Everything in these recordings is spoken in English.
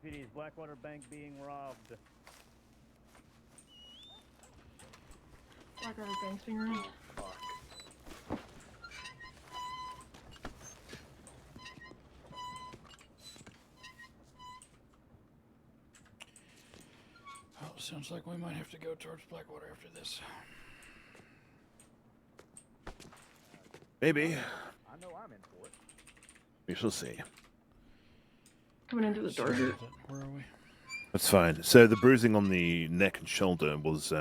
Deputies, Blackwater Bank being robbed. Blackwater Bank's being robbed. Fuck. Well, sounds like we might have to go towards Blackwater after this. Maybe. I know I'm in for it. We shall see. Coming into the door. Sorry, where are we? That's fine. So the bruising on the neck and shoulder was,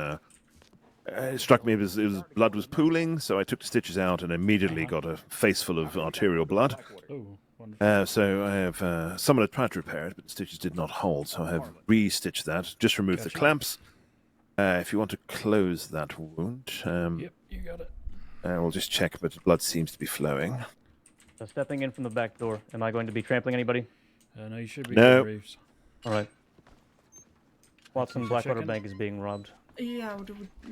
it struck me as blood was pooling, so I took the stitches out and immediately got a face full of arterial blood. Oh, wonderful. So I have, someone had tried to repair it, but the stitches did not hold, so I have re-stitched that. Just removed the Gotcha. clamps. If you want to close that wound, Yep, you got it. we'll just check, but the blood seems to be flowing. So stepping in from the back door. Am I going to be trampling anybody? No, you should be No. good, Reeves. All right. Watson, for Blackwater checking. Bank is being robbed. Yeah,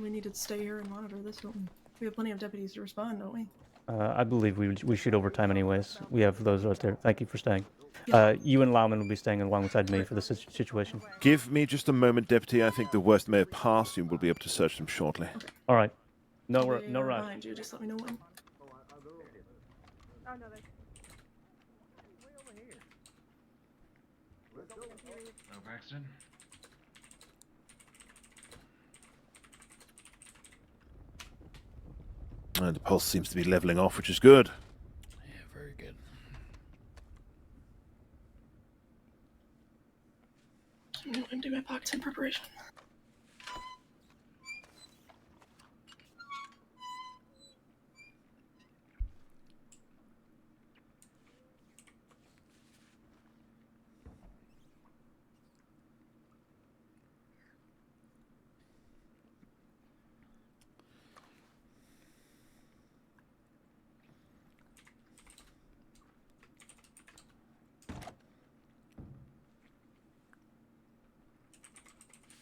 we need to stay here and monitor this, don't we? We have plenty of deputies to respond, don't we? I believe we shoot overtime anyways. We have those right there. Thank you for staying. Yeah. You and Lauman will be staying alongside me for this situation. Give me just a moment, Deputy. I think the worst may have passed. You will be able to search them shortly. All right. No, They no are rush. behind you, just let me know when. No, Braxton? The pulse seems to be leveling off, which is good. Yeah, very good. I'm gonna empty my pockets in preparation.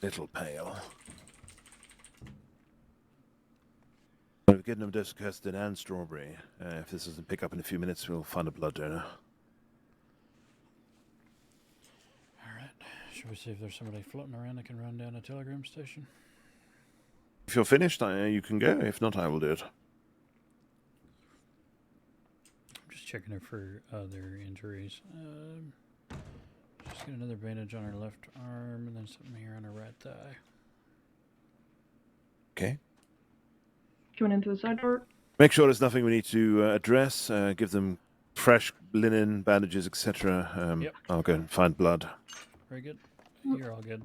Little pale. We've given them Desicustin and Strawberry. If this doesn't pick up in a few minutes, we'll find a blood donor. Alright. Should we see if there's somebody floating around that can run down a telegram station? If you're finished, you can go. If not, I will do it. I'm just checking her for other injuries. Just got another bandage on her left arm and then something here on her right thigh. Okay. Coming into the side door. Make sure there's nothing we need to address. Give them fresh linen, bandages, etc. Yep. I'll go and find blood. Very good. You're all good.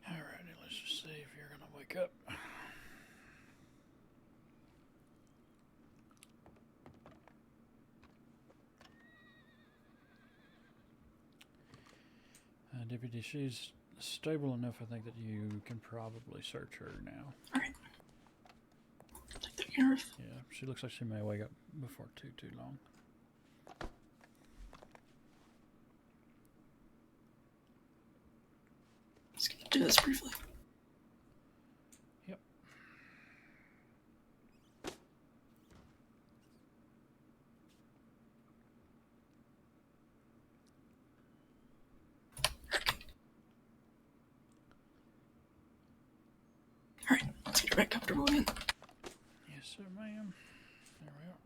Alrighty, let's just see if you're gonna wake up. Deputy, she's stable enough, I think, that you can probably search her now. Alright. Take that care of. Yeah, she looks like she may wake up before too long. Just gonna do this briefly. Yep. Alright, let's get her back comfortable again. Yes, sir, ma'am. There we are.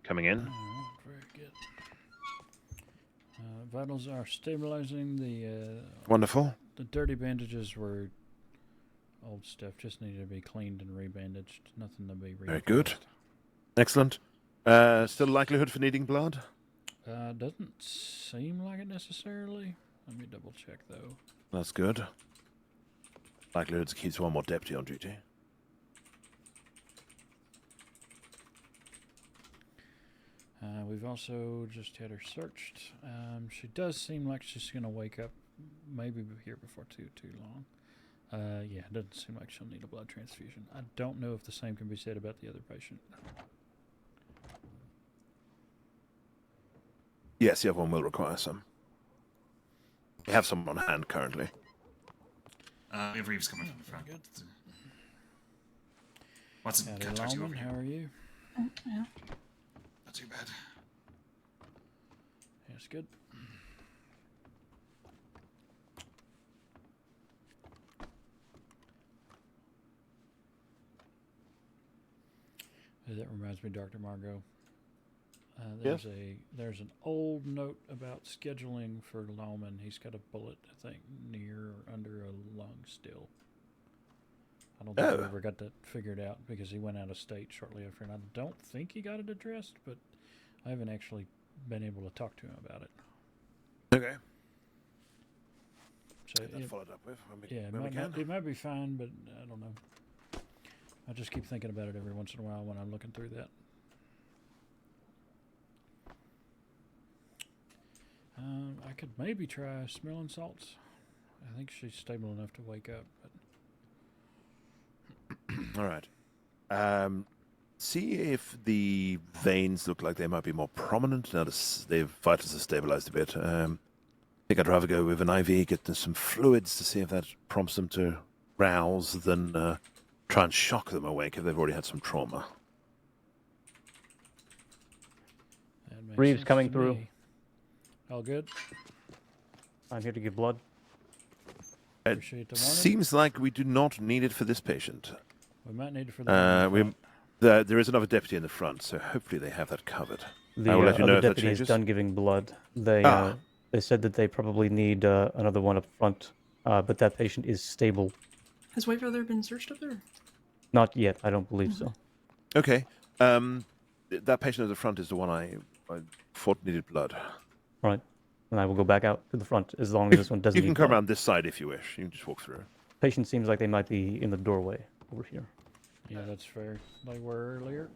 Coming in. All right, very good. Vitals are stabilizing. Wonderful. The dirty bandages were old stuff. Just needed to be cleaned and rebandaged. Nothing to be reinforced. Very good. Excellent. Still likelihood for needing blood? Doesn't seem like it necessarily. Let me double check though. That's good. Likelihood keeps one more deputy on duty. We've also just had her searched. She does seem like she's going to wake up maybe here before too long. Yeah, it doesn't seem like she'll need a blood transfusion. I don't know if the same can be said about the other patient. Yes, the other one will require some. We have some on hand currently. We have Reeves coming from the front. Good. Watson, Howdy, can I talk to you over Longman, here? how are you? Yeah. Not too bad. Yes, good. That reminds me, Dr. Margot. There's an old note about scheduling for Lawman. He's got a bullet, I think, near or under a lung still. I don't think we ever got that figured out because he went out of state shortly after, and I don't think he got it addressed, but I haven't actually been able to talk to him about it. Okay. So Get that followed up with when we, yeah, when we can. it might be fine, but I don't know. I just keep thinking about it every once in a while when I'm looking through that. I could maybe try smelling salts. I think she's stable enough to wake up. But All right. See if the veins look like they might be more prominent now that the vitals are stabilized a bit. I think I'd rather go with an IV, get them some fluids to see if that prompts them to rouse than try and shock them awake if they've already had some trauma. that makes Reeves sense coming to through. me. All good. I'm here to give blood. It Appreciate the warning. seems like we do not need it for this patient. We might need it for the. There is another deputy in the front, so hopefully they have that covered. The I will let you know other if that deputy is changes. done giving blood. They said that they probably need another one up front, but that patient is stable. Has Wayfather been searched up there? Not yet. I don't believe so. Okay. That patient at the front is the one I thought needed blood. Right. And I will go back out to the front as long as this one doesn't You need can come blood. around this side if you wish. You can just walk through. Patient seems like they might be in the doorway over here. Yeah, that's fair. They were earlier.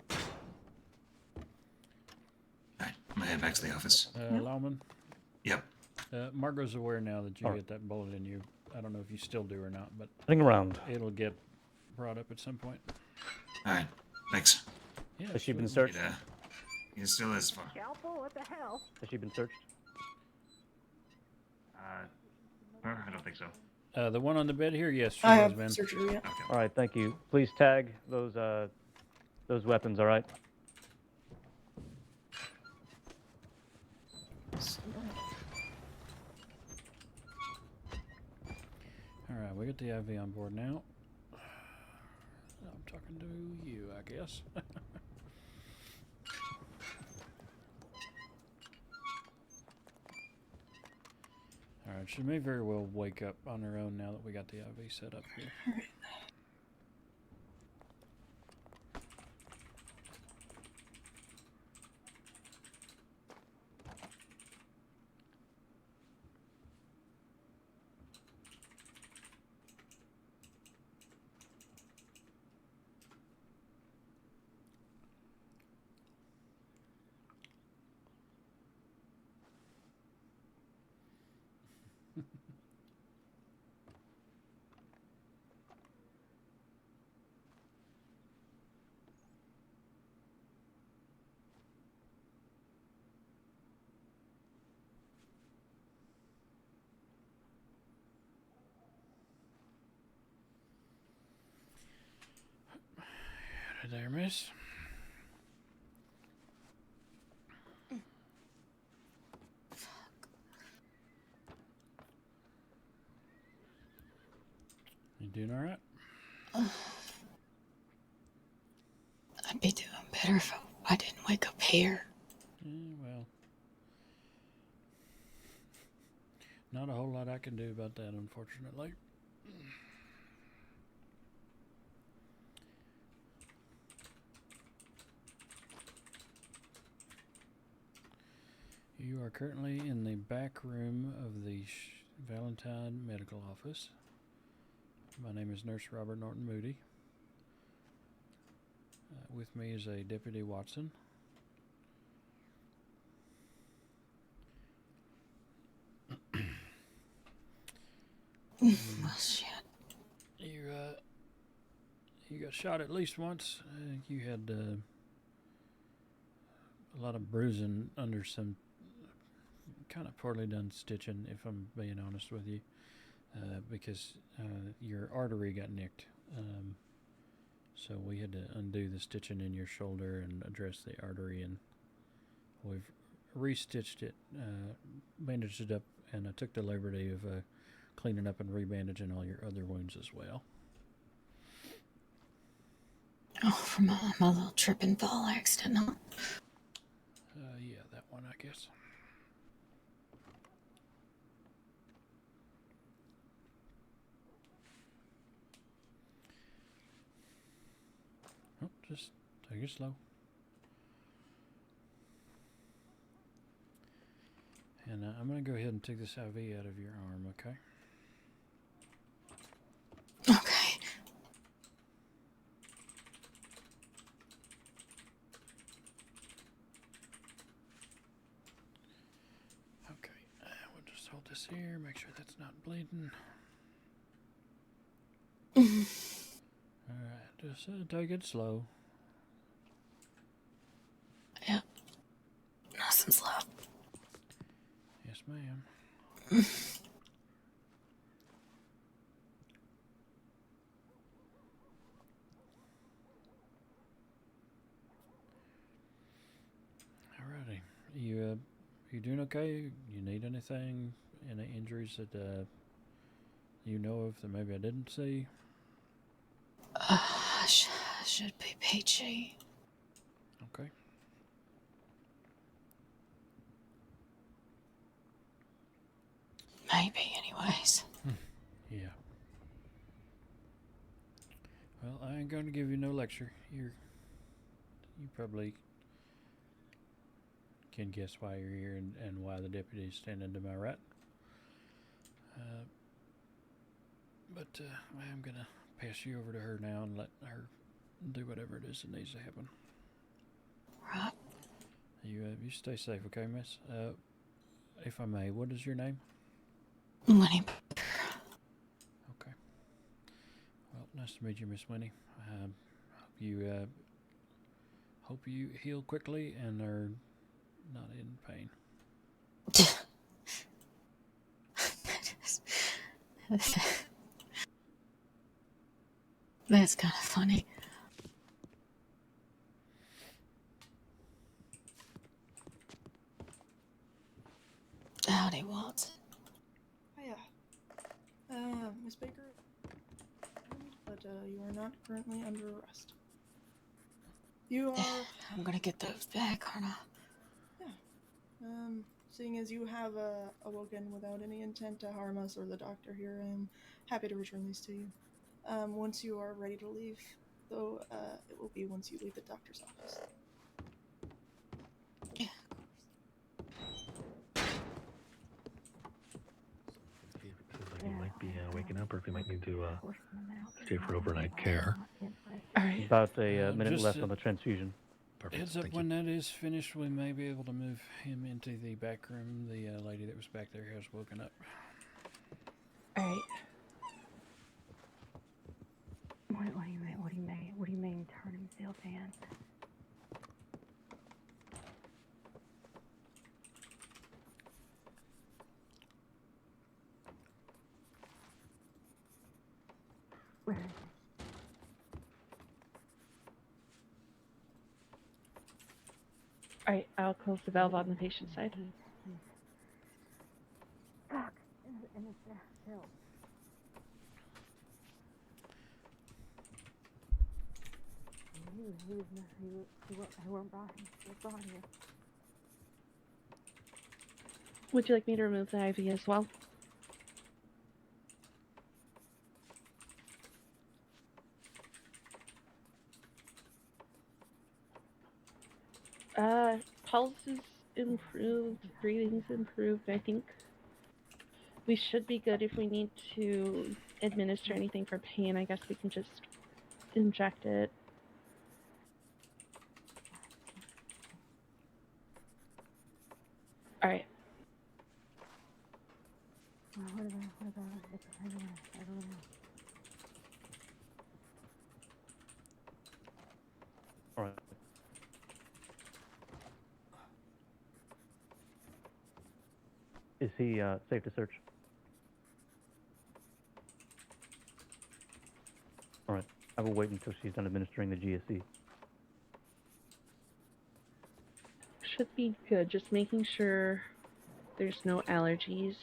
Alright, I'm gonna head back to the office. Lawman. Yep. Margot's aware now that you Alright. get that bullet in you. I don't know if you still do or not, but Heading around. it'll get brought up at some point. Alright, thanks. Yeah. Has she been absolutely. searched? It still is far. Has she been searched? I don't think so. The one on the bed here, yes, she I has have been. searched her, yeah. Okay. All right. Thank you. Please tag those weapons. All right. All right, we got the IV on board now. I'm talking to you, I guess. All right, she may very well wake up on her own now that we got the IV set up here. there, miss. You doing all right? I'd be doing better if I didn't wake up here. Yeah, well, not a whole lot I can do about that, unfortunately. You are currently in the back room of the Valentine Medical Office. My name is Nurse Robert Norton Moody. With me is a Deputy Watson. Well, shit. You got shot at least once. You had a lot of bruising under some kind of poorly done stitching, if I'm being honest with you, because your artery got nicked. So we had to undo the stitching in your shoulder and address the artery, and we've restitched it, bandaged it up, and I took the liberty of cleaning up and rebandaging all your other wounds as well. Oh, from my little trip and fall accident, huh? Yeah, that one, I guess. Oh, just take it slow. And I'm going to go ahead and take this IV out of your arm, okay? Okay. Okay, we'll just hold this here, make sure that's not bleeding. Alright, just take it slow. Yep. Nice and slow. Yes, ma'am. Alrighty. You doing okay? You need anything? Any injuries that you know of that maybe I didn't see? Should be peachy. Okay. Maybe, anyways. Yeah. Well, I ain't going to give you no lecture. You probably can guess why you're here and why the deputy's standing to my right. But I am going to pass you over to her now and let her do whatever it is that needs to happen. Right. You stay safe, okay, miss? If I may, what is your name? Winnie. Okay. Well, nice to meet you, Miss Winnie. Hope you heal quickly and are not in pain. That's kind of funny. Howdy, Watson. Hiya. Miss Baker, but you are not currently under arrest. You are, I'm gonna get those back, aren't I? seeing as you have awoken without any intent to harm us or the doctor here, I am happy to return these to you. Once you are ready to leave, though, it will be once you leave the doctor's office. Yeah. Like you might be waking up, or if you might need to stay for overnight care. All right. About a minute just, left on the transfusion. Perfect. Heads up, Thank when you. that is finished, we may be able to move him into the back room. The lady that was back there has woken up. All right. What do you mean? What do you mean? What do you mean turn himself in? Where is he? Alright, I'll close the valve on the patient side. Fuck. And it's there still. Whoever brought him was brought here. Would you like me to remove the IV as well? Pulse is improved, breathing's improved, I think. We should be good. If we need to administer anything for pain, I guess we can just inject it. Alright. What about I don't know. All right. Is he safe to search? All right. I will wait until she's done administering the GSE. Should be good. Just making sure there's no allergies.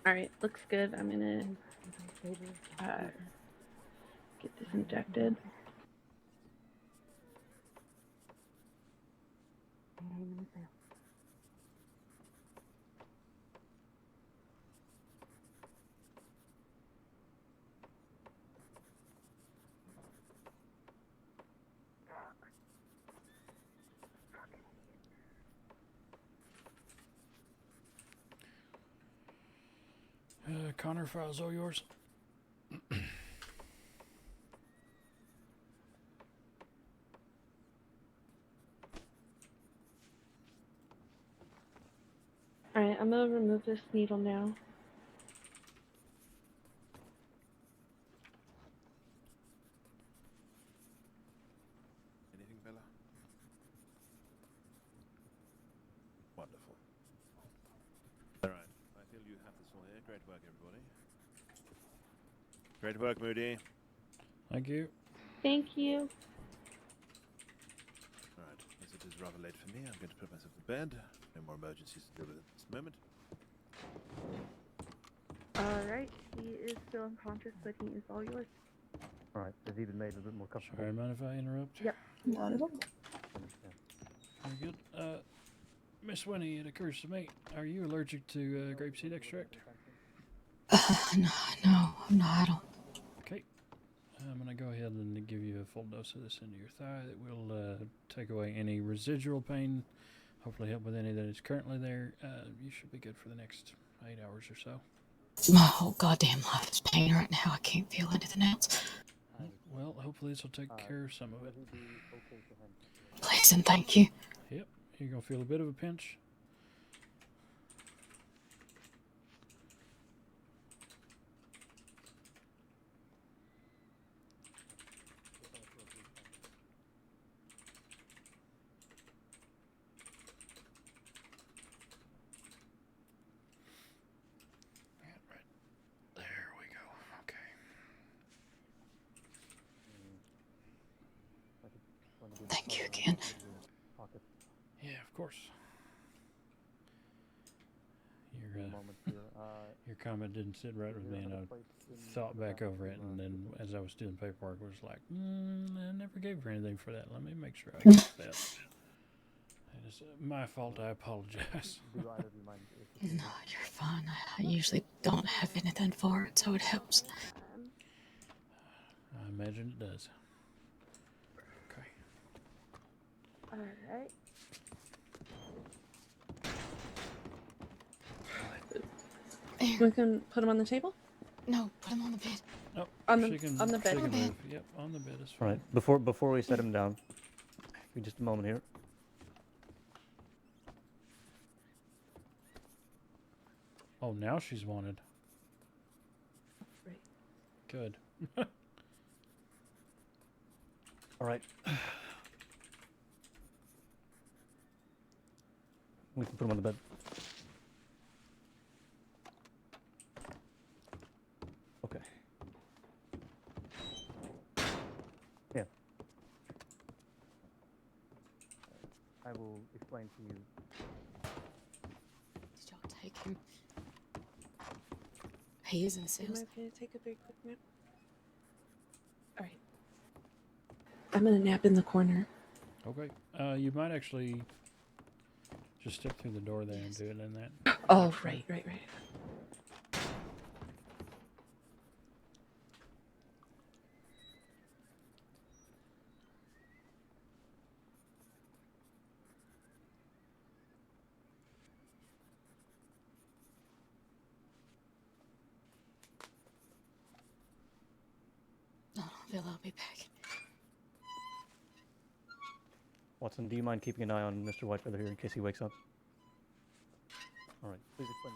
Alright, looks good. I'm gonna get this injected. Connor, files all yours. Alright, I'm gonna remove this needle now. Anything, Bella? Wonderful. All right. I feel you have this one here. Great work, everybody. Great work, Moody. Thank you. Thank you. All right. As it is rather late for me, I'm going to put myself to bed. No more emergencies to deal with at this moment. Alright, he is still unconscious, but he is all yours. All right. Has he been made a bit more comfortable? Sorry, mind if I interrupt? Yep. Not at all. Understand. Very good. Miss Winnie, it occurs to me, are you allergic to grapeseed extract? No, I'm not. I don't. Okay. I'm going to go ahead and give you a full dose of this into your thigh that will take away any residual pain, hopefully help with any that is currently there. You should be good for the next 8 hours or so. My whole goddamn life is pain right now. I can't feel anything else. Well, hopefully this will take care of some of it. Please and thank you. Yep, you're going to feel a bit of a pinch. There we go. Okay. Thank you again. Yeah, of course. Your comment didn't sit right with me, and I thought back over it, and then as I was doing paperwork, I was like, I never gave her anything for that. Let me make sure I get that. It is my fault. I apologize. No, you're fine. I usually don't have anything for it, so it helps. I imagine it does. Okay. Alright. We can put him on the table? No, put him on the bed. Oh, On the she can, bed. she can move. Yep, on the bed is All fine. right. Before we set him down, give me just a moment here. Oh, now she's wanted. Right. Good. All right. We can put him on the bed. Okay. I will explain to you. Did y'all take him? He is in the Am cells. I okay to take a very quick nap? Alright. I'm gonna nap in the corner. Okay. You might actually just step through the door there and do it in that. Oh, right. Oh, Bill, I'll be back. Watson, do you mind keeping an eye on Mr. Whitefeather here in case he wakes up? All right, please explain.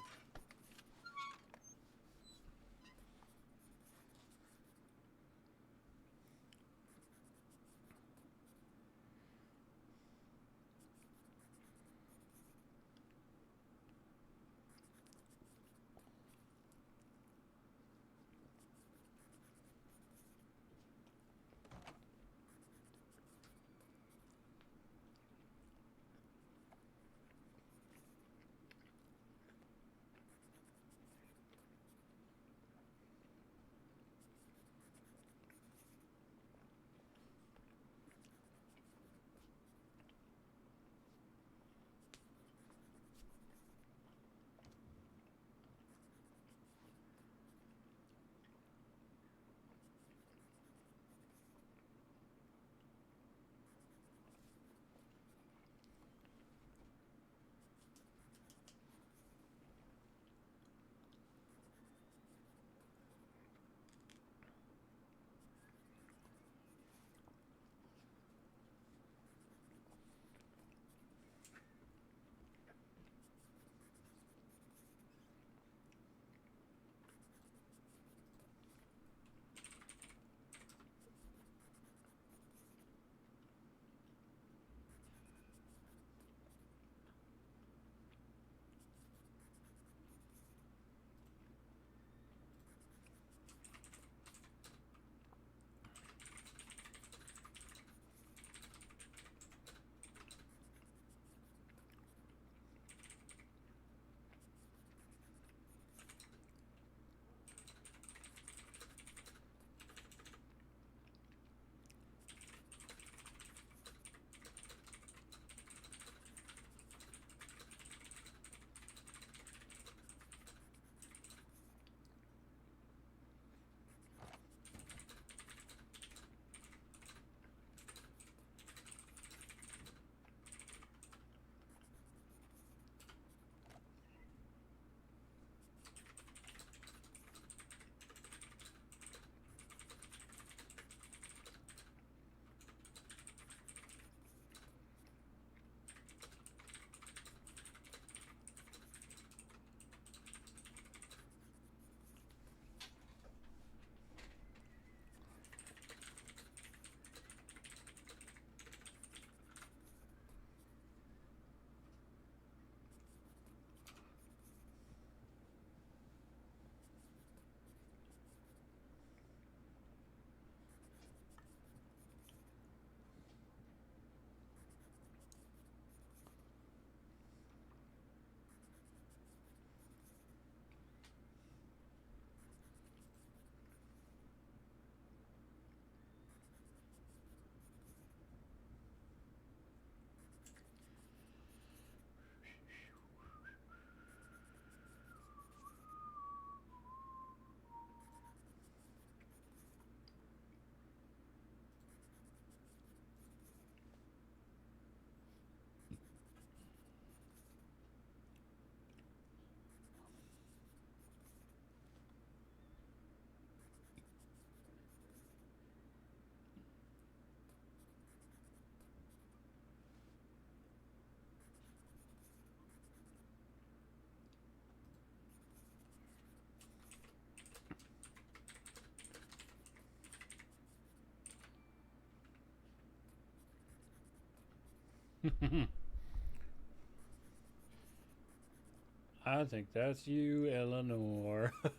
I think that's you, Eleanor. I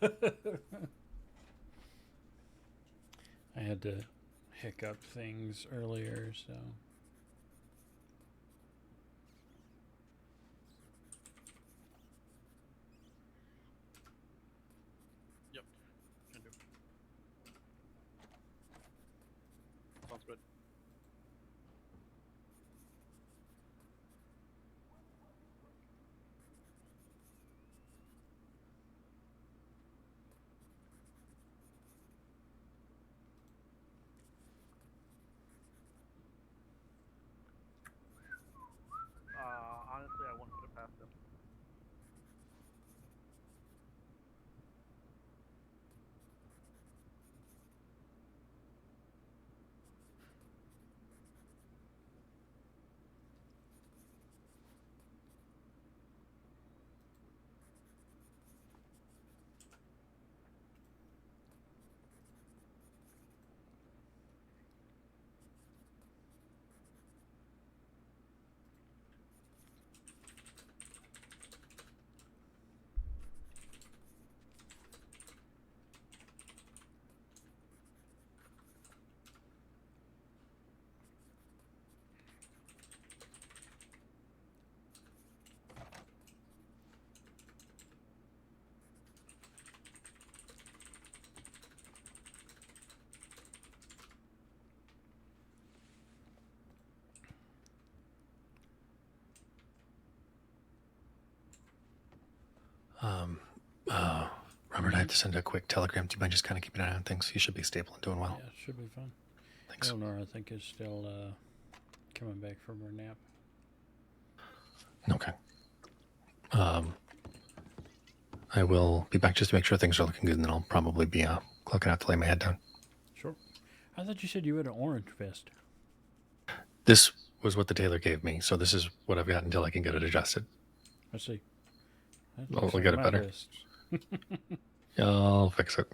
had to hiccup things earlier, so. Robert, I have to send a quick telegram. Do you mind just kind of keeping an eye on things? You should be stable and doing well. Yeah, it should be fun. Thanks. Eleanor, I think, is still coming back from her nap. Okay. I will be back just to make sure things are looking good, and then I'll probably be clocking out to lay my head down. Sure. I thought you said you had an orange vest. This was what the tailor gave me, so this is what I've got until I can get it adjusted. I see. That Oh, looks we'll like get it my better. vests. I'll fix it.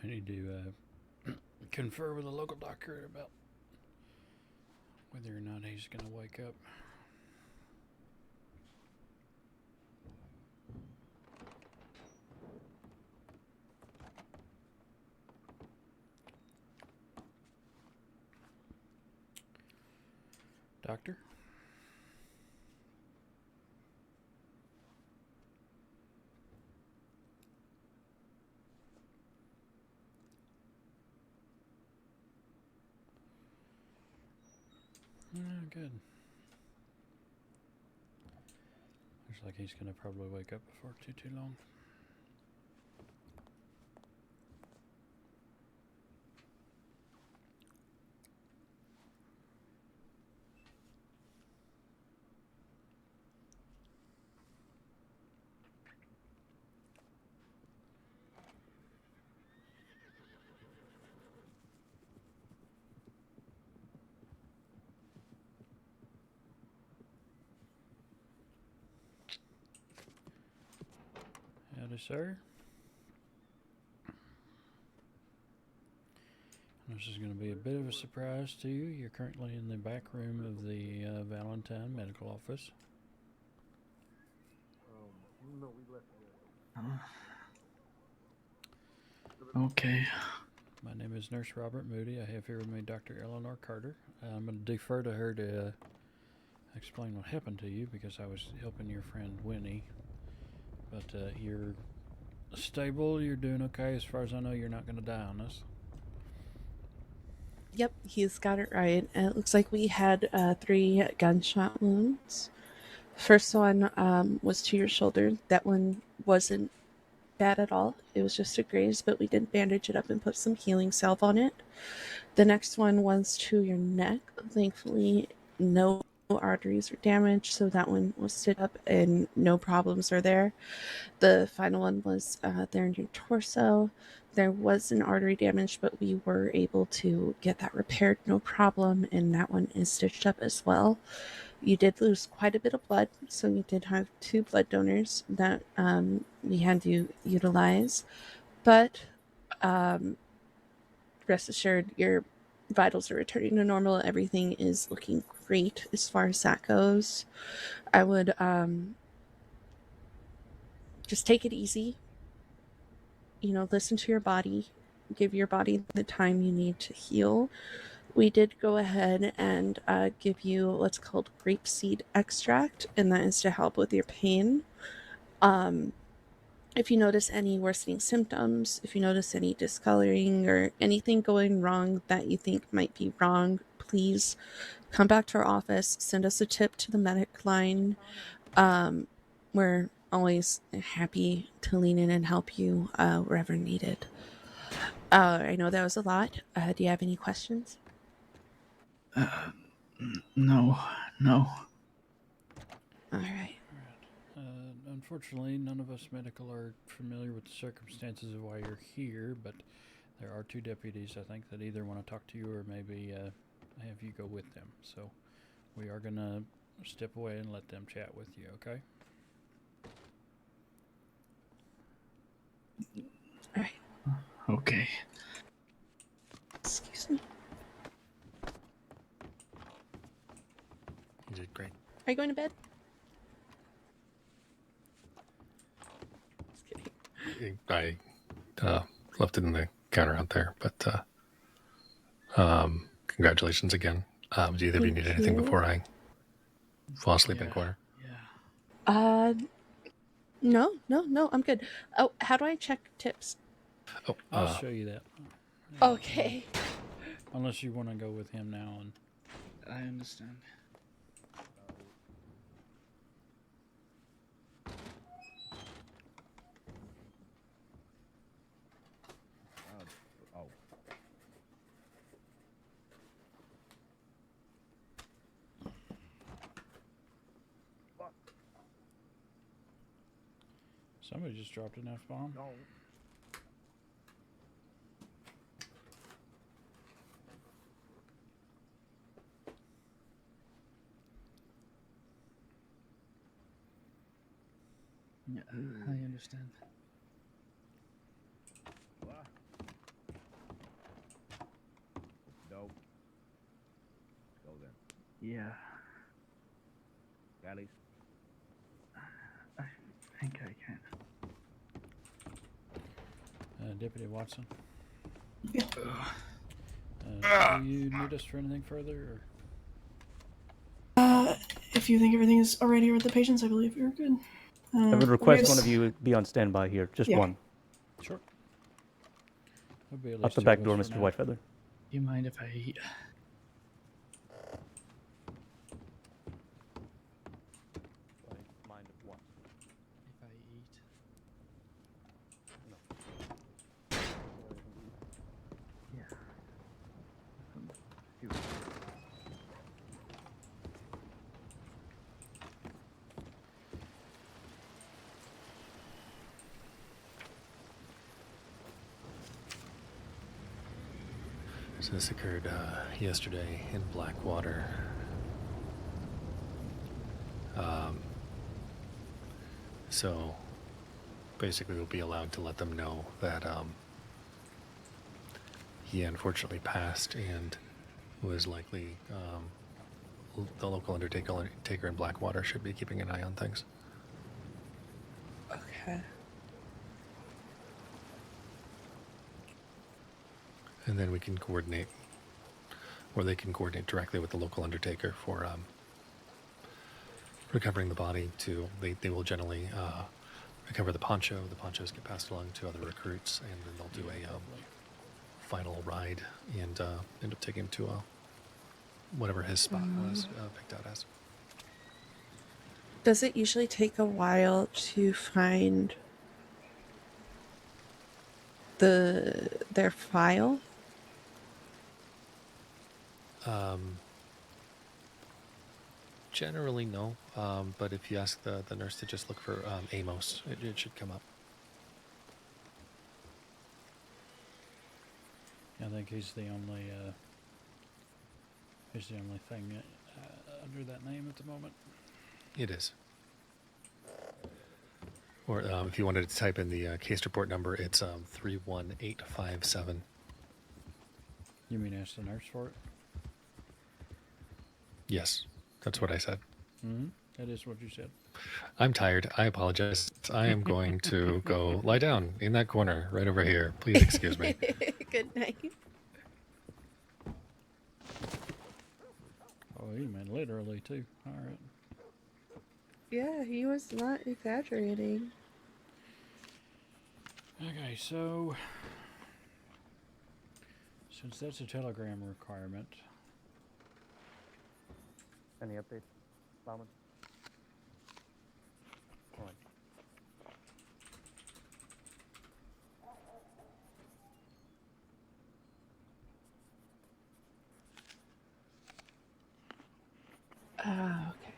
I need to confer with a local doctor about whether or not he's going to wake up. Doctor? Good. Looks like he's going to probably wake up before too long. Howdy, sir. This is going to be a bit of a surprise to you. You're currently in the back room of the Valentine Medical Office. Okay. My name is Nurse Robert Moody. I have here with me Dr. Eleanor Carter. I'm going to defer to her to explain what happened to you because I was helping your friend Winnie. But you're stable, you're doing okay. As far as I know, you're not going to die on us. Yep, he's got it right. It looks like we had 3 gunshot wounds. First one was to your shoulder. That one wasn't bad at all. It was just a graze, but we did bandage it up and put some healing salve on it. The next one was to your neck. Thankfully, no arteries were damaged, so that one was stitched up and no problems are there. The final one was there in your torso. There was an artery damage, but we were able to get that repaired, no problem, and that one is stitched up as well. You did lose quite a bit of blood, so you did have 2 blood donors that we had to utilize. But rest assured, your vitals are returning to normal. Everything is looking great as far as that goes. I would just take it easy. You know, listen to your body. Give your body the time you need to heal. We did go ahead and give you what's called grapeseed extract, and that is to help with your pain. If you notice any worsening symptoms, if you notice any discoloring or anything going wrong that you think might be wrong, please come back to our office. Send us a tip to the medic line. We're always happy to lean in and help you wherever needed. I know that was a lot. Do you have any questions? No. All right. Unfortunately, none of us medical are familiar with the circumstances of why you're here, but there are 2 deputies, I think, that either want to talk to you or maybe have you go with them. So we are going to step away and let them chat with you, okay? All right. Okay. Excuse me. You did great. Are you going to bed? Just kidding. I left it in the counter out there, but congratulations again. Do either of you need anything before I fall asleep in corner? No, I'm good. Oh, how do I check tips? Oh, I'll show you that. Okay. Unless you want to go with him now. And I understand. somebody just dropped an F-bomb. No. Yeah, I understand. What? Nope. Go then. Yeah, Galley. I think I can. Deputy Watson. Yeah. Do you need us for anything further? If you think everything is alrighty with the patients, I believe you're good. I would request one of you be on standby here. Just Yeah. one. Sure. There'll be at Out least the 2 back of door, us for Mr. now. Whitefeather. Do you mind if I eat? Mind of what? If I eat? Yeah. Excuse me. So this occurred yesterday in Blackwater. So basically we'll be allowed to let them know that he unfortunately passed and was likely the local undertaker in Blackwater should be keeping an eye on things. Okay. And then we can coordinate, or they can coordinate directly with the local undertaker for recovering the body. They will generally recover the poncho. The ponchos get passed along to other recruits, and then they'll do a final ride and end up taking him to whatever his spot was picked out as. Does it usually take a while to find their file? Generally, no. But if you ask the nurse to just look for Amos, it should come up. I think he's the only thing under that name at the moment. It is. Or if you wanted to type in the case report number, it's 31857. You mean ask the nurse for it? Yes, that's what I said. Mm-hmm. That is what you said. I'm tired. I apologize. I am going to go lie down in that corner right over here. Please excuse me. Good night. Oh, you meant literally too. All right. Yeah, he was not exaggerating. Okay, so since that's a telegram requirement, Any updates, Bauman? All right. Okay.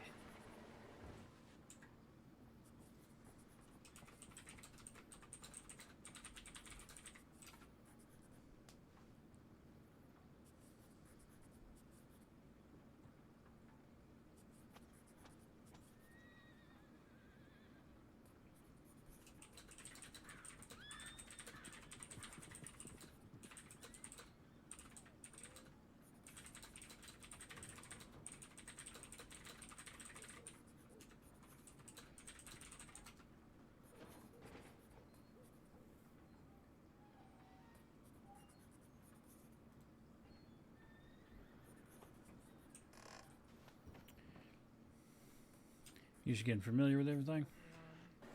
You just getting familiar with everything?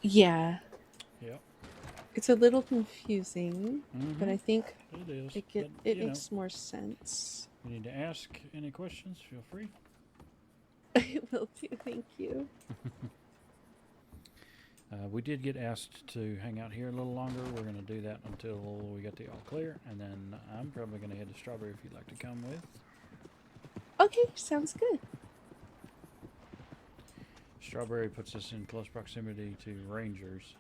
Yeah, Yep. it's a little confusing, but I Mhm. think It is. it But, you know, makes more sense. you need to ask any questions, feel free. I will do. Thank you. We did get asked to hang out here a little longer. We're going to do that until we get the all clear, and then I'm probably going to head to Strawberry if you'd like to come with. Okay, sounds good. Strawberry puts us in close proximity to rangers.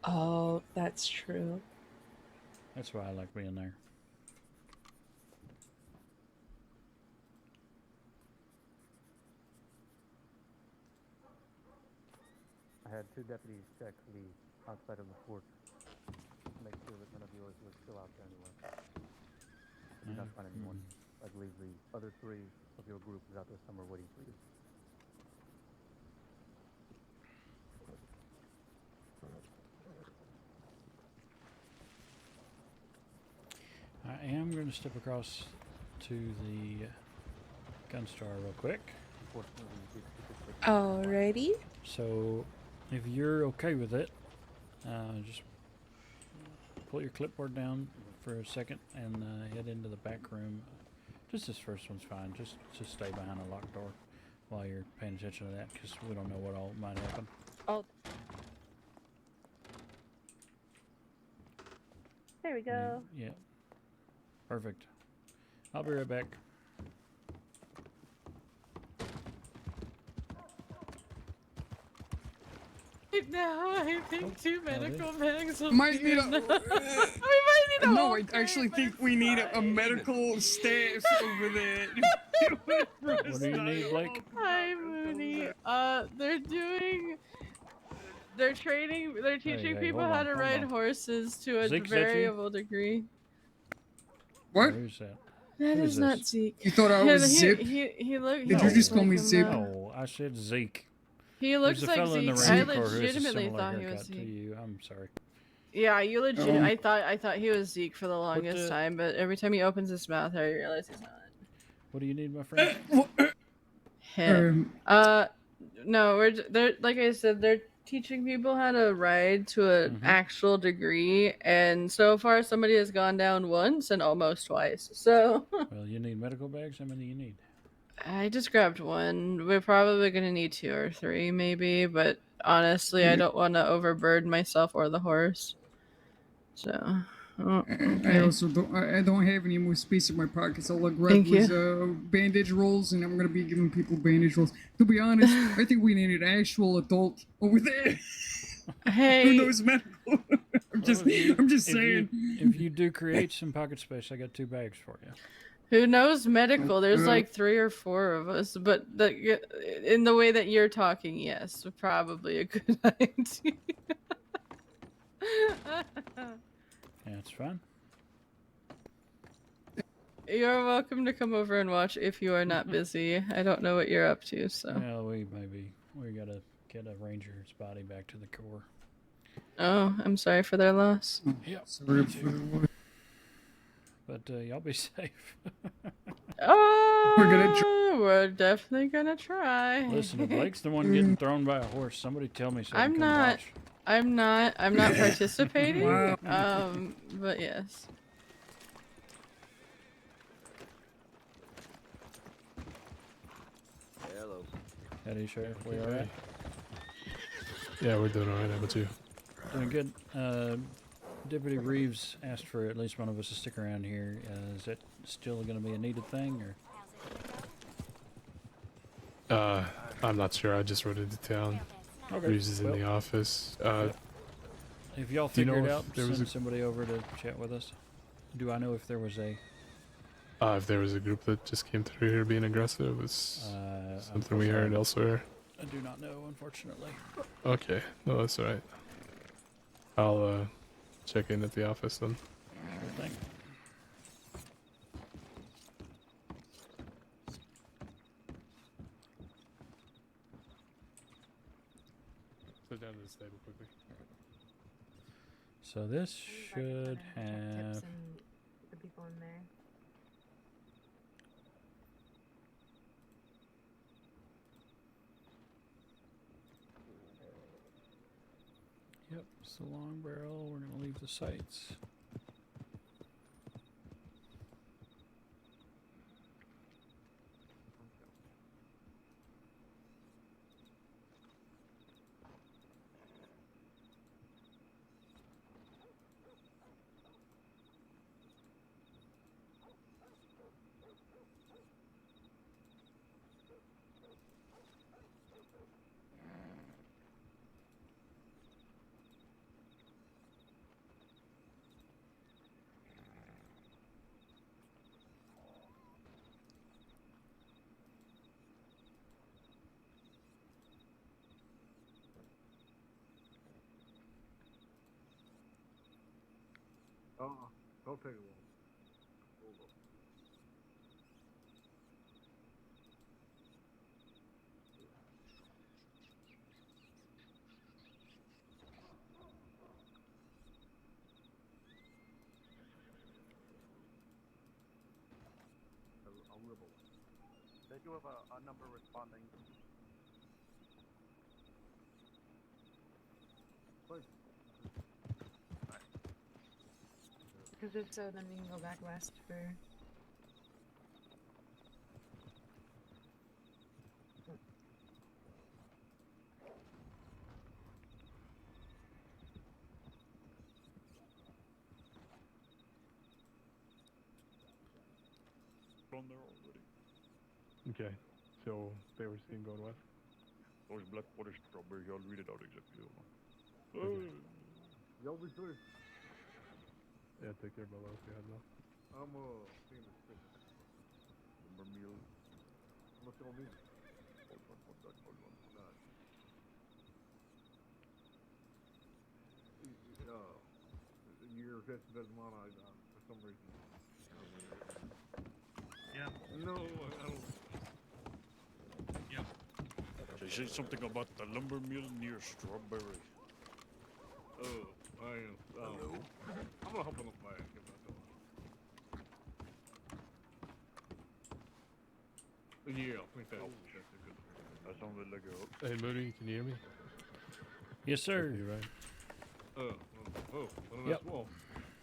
Oh, that's true. That's why I like being there. I had 2 deputies check the outside of the fort to make sure that none of yours was still out there anywhere. I did not find anyone. I believe the other 3 of your group is out there somewhere waiting for you. I am going to step across to the gun store real quick. Alrighty. So, if you're okay with it, just pull your clipboard down for a second and head into the back room. Just this first one's fine. Just stay behind a locked door while you're paying attention to that, because we don't know what all might happen. Oh. There we go. Yeah. Perfect. I'll be right back. Now I think 2 medical bags will Might be need enough. a. We might need a No, whole I actually think we need a medical staff over there. What do you need, Blake? Hi, Moody. They're teaching hey, people hold how on, to hold ride on. horses to a Zeke, is that you? variable degree. What? Who's that? That Who is is not this? Zeke. You thought I was Zip? He looked. Did you just call me Zip? No, I said Zeke. He looks There's a like fellow in the Zeke. I Ranger Corps who has a legitimately similar thought he was haircut to Zeke. you. I'm sorry. Yeah, you legit. Oh. I thought he was Zeke for the longest the- time, but every time he opens his mouth, I realize he's not. What do you need, my friend? Him. No, they're like I said, they're teaching people how to ride to an actual degree, and so far somebody has gone down once and almost twice. So Well, you need medical bags? How many do you need? I just grabbed one. We're probably gonna need 2 or 3, maybe, but honestly, I don't want to overburden myself or the horse. So. Oh, I also I don't have any more space in my pockets. All I grabbed was bandage rolls, and I'm gonna be giving people bandage rolls. To be honest, I think we need an actual adult over there. Hey, who knows medical? I'm just saying. If you do create some pocket space, I got 2 bags for you. Who knows medical? There's like 3 or 4 of us, but in the way that you're talking, yes, probably a good idea. Yeah, it's fine. You're welcome to come over and watch if you are not busy. I don't know what you're up to, so. Well, we gotta get a ranger's body back to the Corps. Oh, I'm sorry for their loss. Yep. Sorry for the loss. But y'all be safe. Oh, we're definitely gonna try. Listen, if Blake's the one getting thrown by a horse, somebody tell me so I can come watch. I'm not participating. Wow. But yes. Howdy, Sheriff. We all right? Yeah, we're doing alright. How about you? Doing good. Deputy Reeves asked for at least one of us to stick around here. Is that still going to be a needed thing, or? I'm not sure. I just rode into town. Okay. Reeves is in the office. If y'all do you know figure it if out, there was send somebody over to chat with us. Do I know if there was a... if there was a group that just came through here being aggressive, it's something we heard elsewhere. I do not know, unfortunately. Okay, no, that's alright. I'll check in at the office then. Sure thing. Sit down to the stable quickly. So this should have... The people in there. Yep, it's the long barrel. We're going to leave the sights. Don't take it long. They do have a number responding. Because if so, then we can go back west for. On there already. Okay, so they were seen going west? Those black water strawberry, I'll read it out exactly. Okay. Y'all be safe. Yeah, take care, brother. Okay, head off. I'm seeing this thing. Lumber meal. How much y'all need? Hold on. Your catch doesn't want for some reason. Yeah. No, I don't. Yeah. They say something about the lumber mill near Strawberry. I am. Hello? I'm gonna hop on the fire and get myself. Yeah, I think that's a good. That sounded like a. Hey, Moody, can you hear me? Yes, sir. You right? What a Yep. nice wall.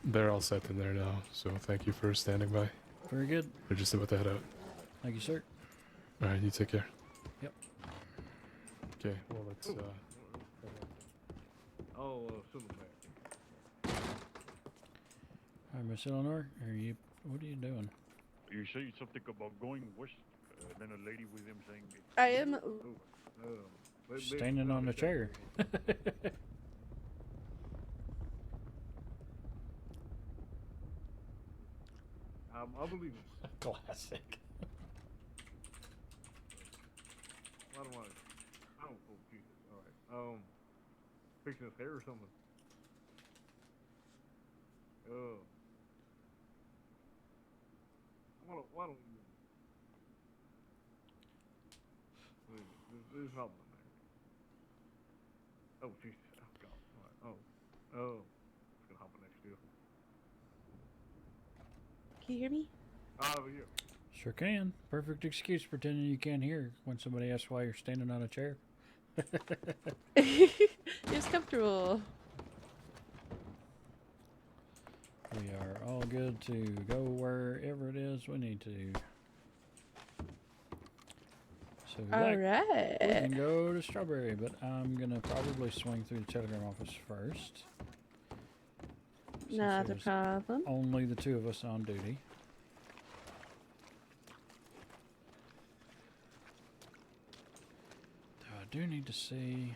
They're all set in there now, so thank you for standing by. Very good. They're just about to head out. Thank you, sir. Alright, you take care. Yep. Okay, well, let's, send them back. All right, Miss Eleanor, what are you doing? You say something about going west, then a lady with him saying. I am Standing on a chair. I believe it. Classic. I don't want to. I don't. Oh, Jesus. All right. Fixing his hair or something. Why don't you? There's nothing there. Oh, Jesus. Oh, God. All right. It's gonna hop on next to you. Can you hear me? Yeah. Sure can. Perfect excuse pretending you can't hear when somebody asks why you're standing on a chair. It's comfortable. We are all good to go wherever it is we need to. So All we right. can go to Strawberry, but I'm gonna probably swing through the telegram office first. since Not a there's problem. Only the two of us on duty. I do need to see.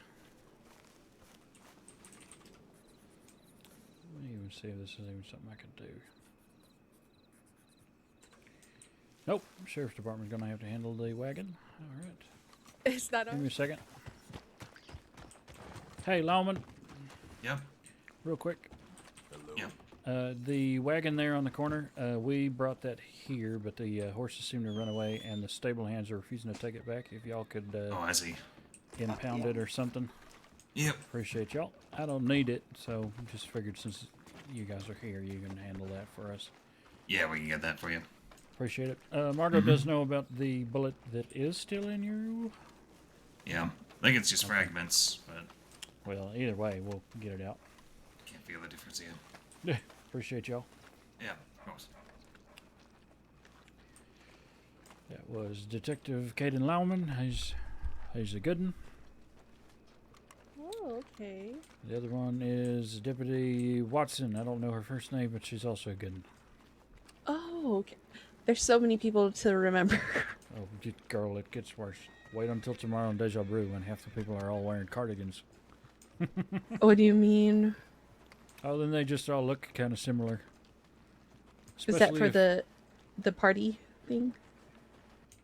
Let me even see if this is even something I could do. Nope. Sheriff's Department's gonna have to handle the wagon. All right. Is that Give me a second. Hey, Lawman. Yep. Real quick. Yep. The wagon there on the corner, we brought that here, but the horses seem to run away, and the stable hands are refusing to take it back. If y'all could Oh, I see. impound it or something. Yep. Appreciate y'all. I don't need it, so just figured since you guys are here, you can handle that for us. Yeah, we can get that for you. Appreciate it. Margot does know about the bullet that is still in you. Yeah. I think it's just fragments, but Well, either way, we'll get it out. can't feel the difference yet. Yeah. Appreciate y'all. Yeah, of course. That was Detective Caden Lauman. He's a good one. Oh, okay. The other one is Deputy Watson. I don't know her first name, but she's also a good one. Oh, okay. There's so many people to remember. Oh, girl, it gets worse. Wait until tomorrow in Deja Brew when half the people are all wearing cardigans. What do you mean? Oh, then they just all look kind of similar. Is that Especially for if- the party thing?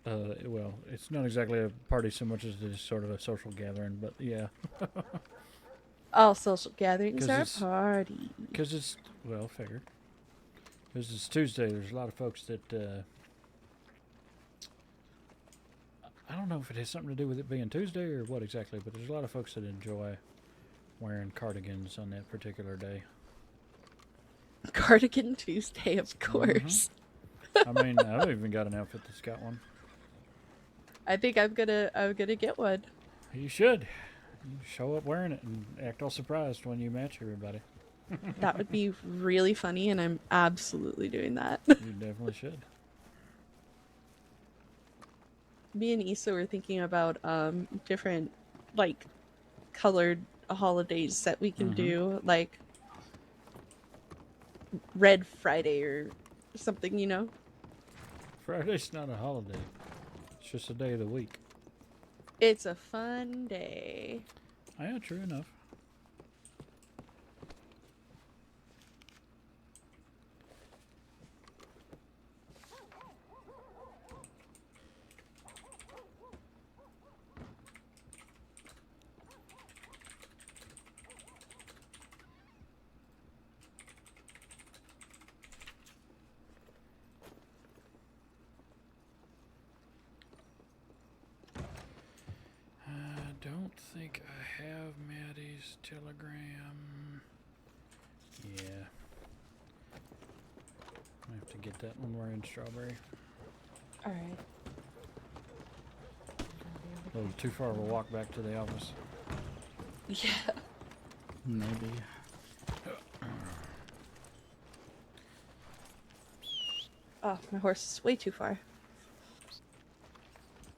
Well, it's not exactly a party so much as it is sort of a social gathering, but yeah. All social gatherings 'Cause are it's- party. Because it's, well, figured. Because it's Tuesday, there's a lot of folks that, I don't know if it has something to do with it being Tuesday or what exactly, but there's a lot of folks that enjoy wearing cardigans on that particular day. Cardigan Tuesday, of course. I mean, I've even got an outfit that's got one. I think I'm gonna get one. You should. You show up wearing it and act all surprised when you match everybody. That would be really funny, and I'm absolutely doing that. You definitely should. Me and Issa were thinking about different like colored holidays that we can do, like Red Friday or something, you know? Friday's not a holiday. It's just a day of the week. It's a fun day. Yeah, true enough. I don't think I have Maddie's telegram. Yeah. I have to get that when we're in Strawberry. Alright. A little too far of a walk back to the office. Yeah. Maybe. Oh, my horse is way too far.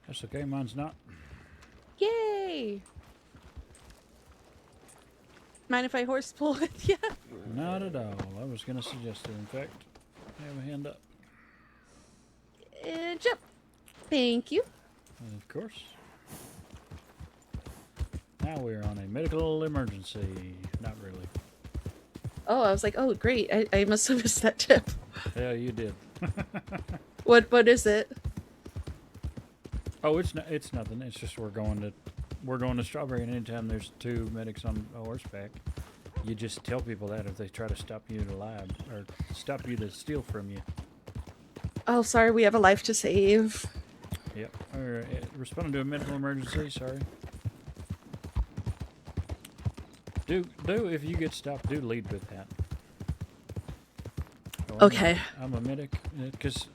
That's okay, mine's not. Yay! Mind if I horse pull with you? Not at all. I was going to suggest it. In fact, have a hand up. Jump. Thank you. And of course. Now we're on a medical emergency. Not really. Oh, I was like, oh, great. I must have missed that tip. Yeah, you did. What is it? Oh, it's nothing. It's just we're going to Strawberry, and anytime there's two medics on a horseback, you just tell people that if they try to stop you in the lab or stop you to steal from you. Oh, sorry, we have a life to save. Yep. Or responding to a medical emergency. Sorry. Do if you get stopped, do lead with that. Oh, Okay. I'm a medic, because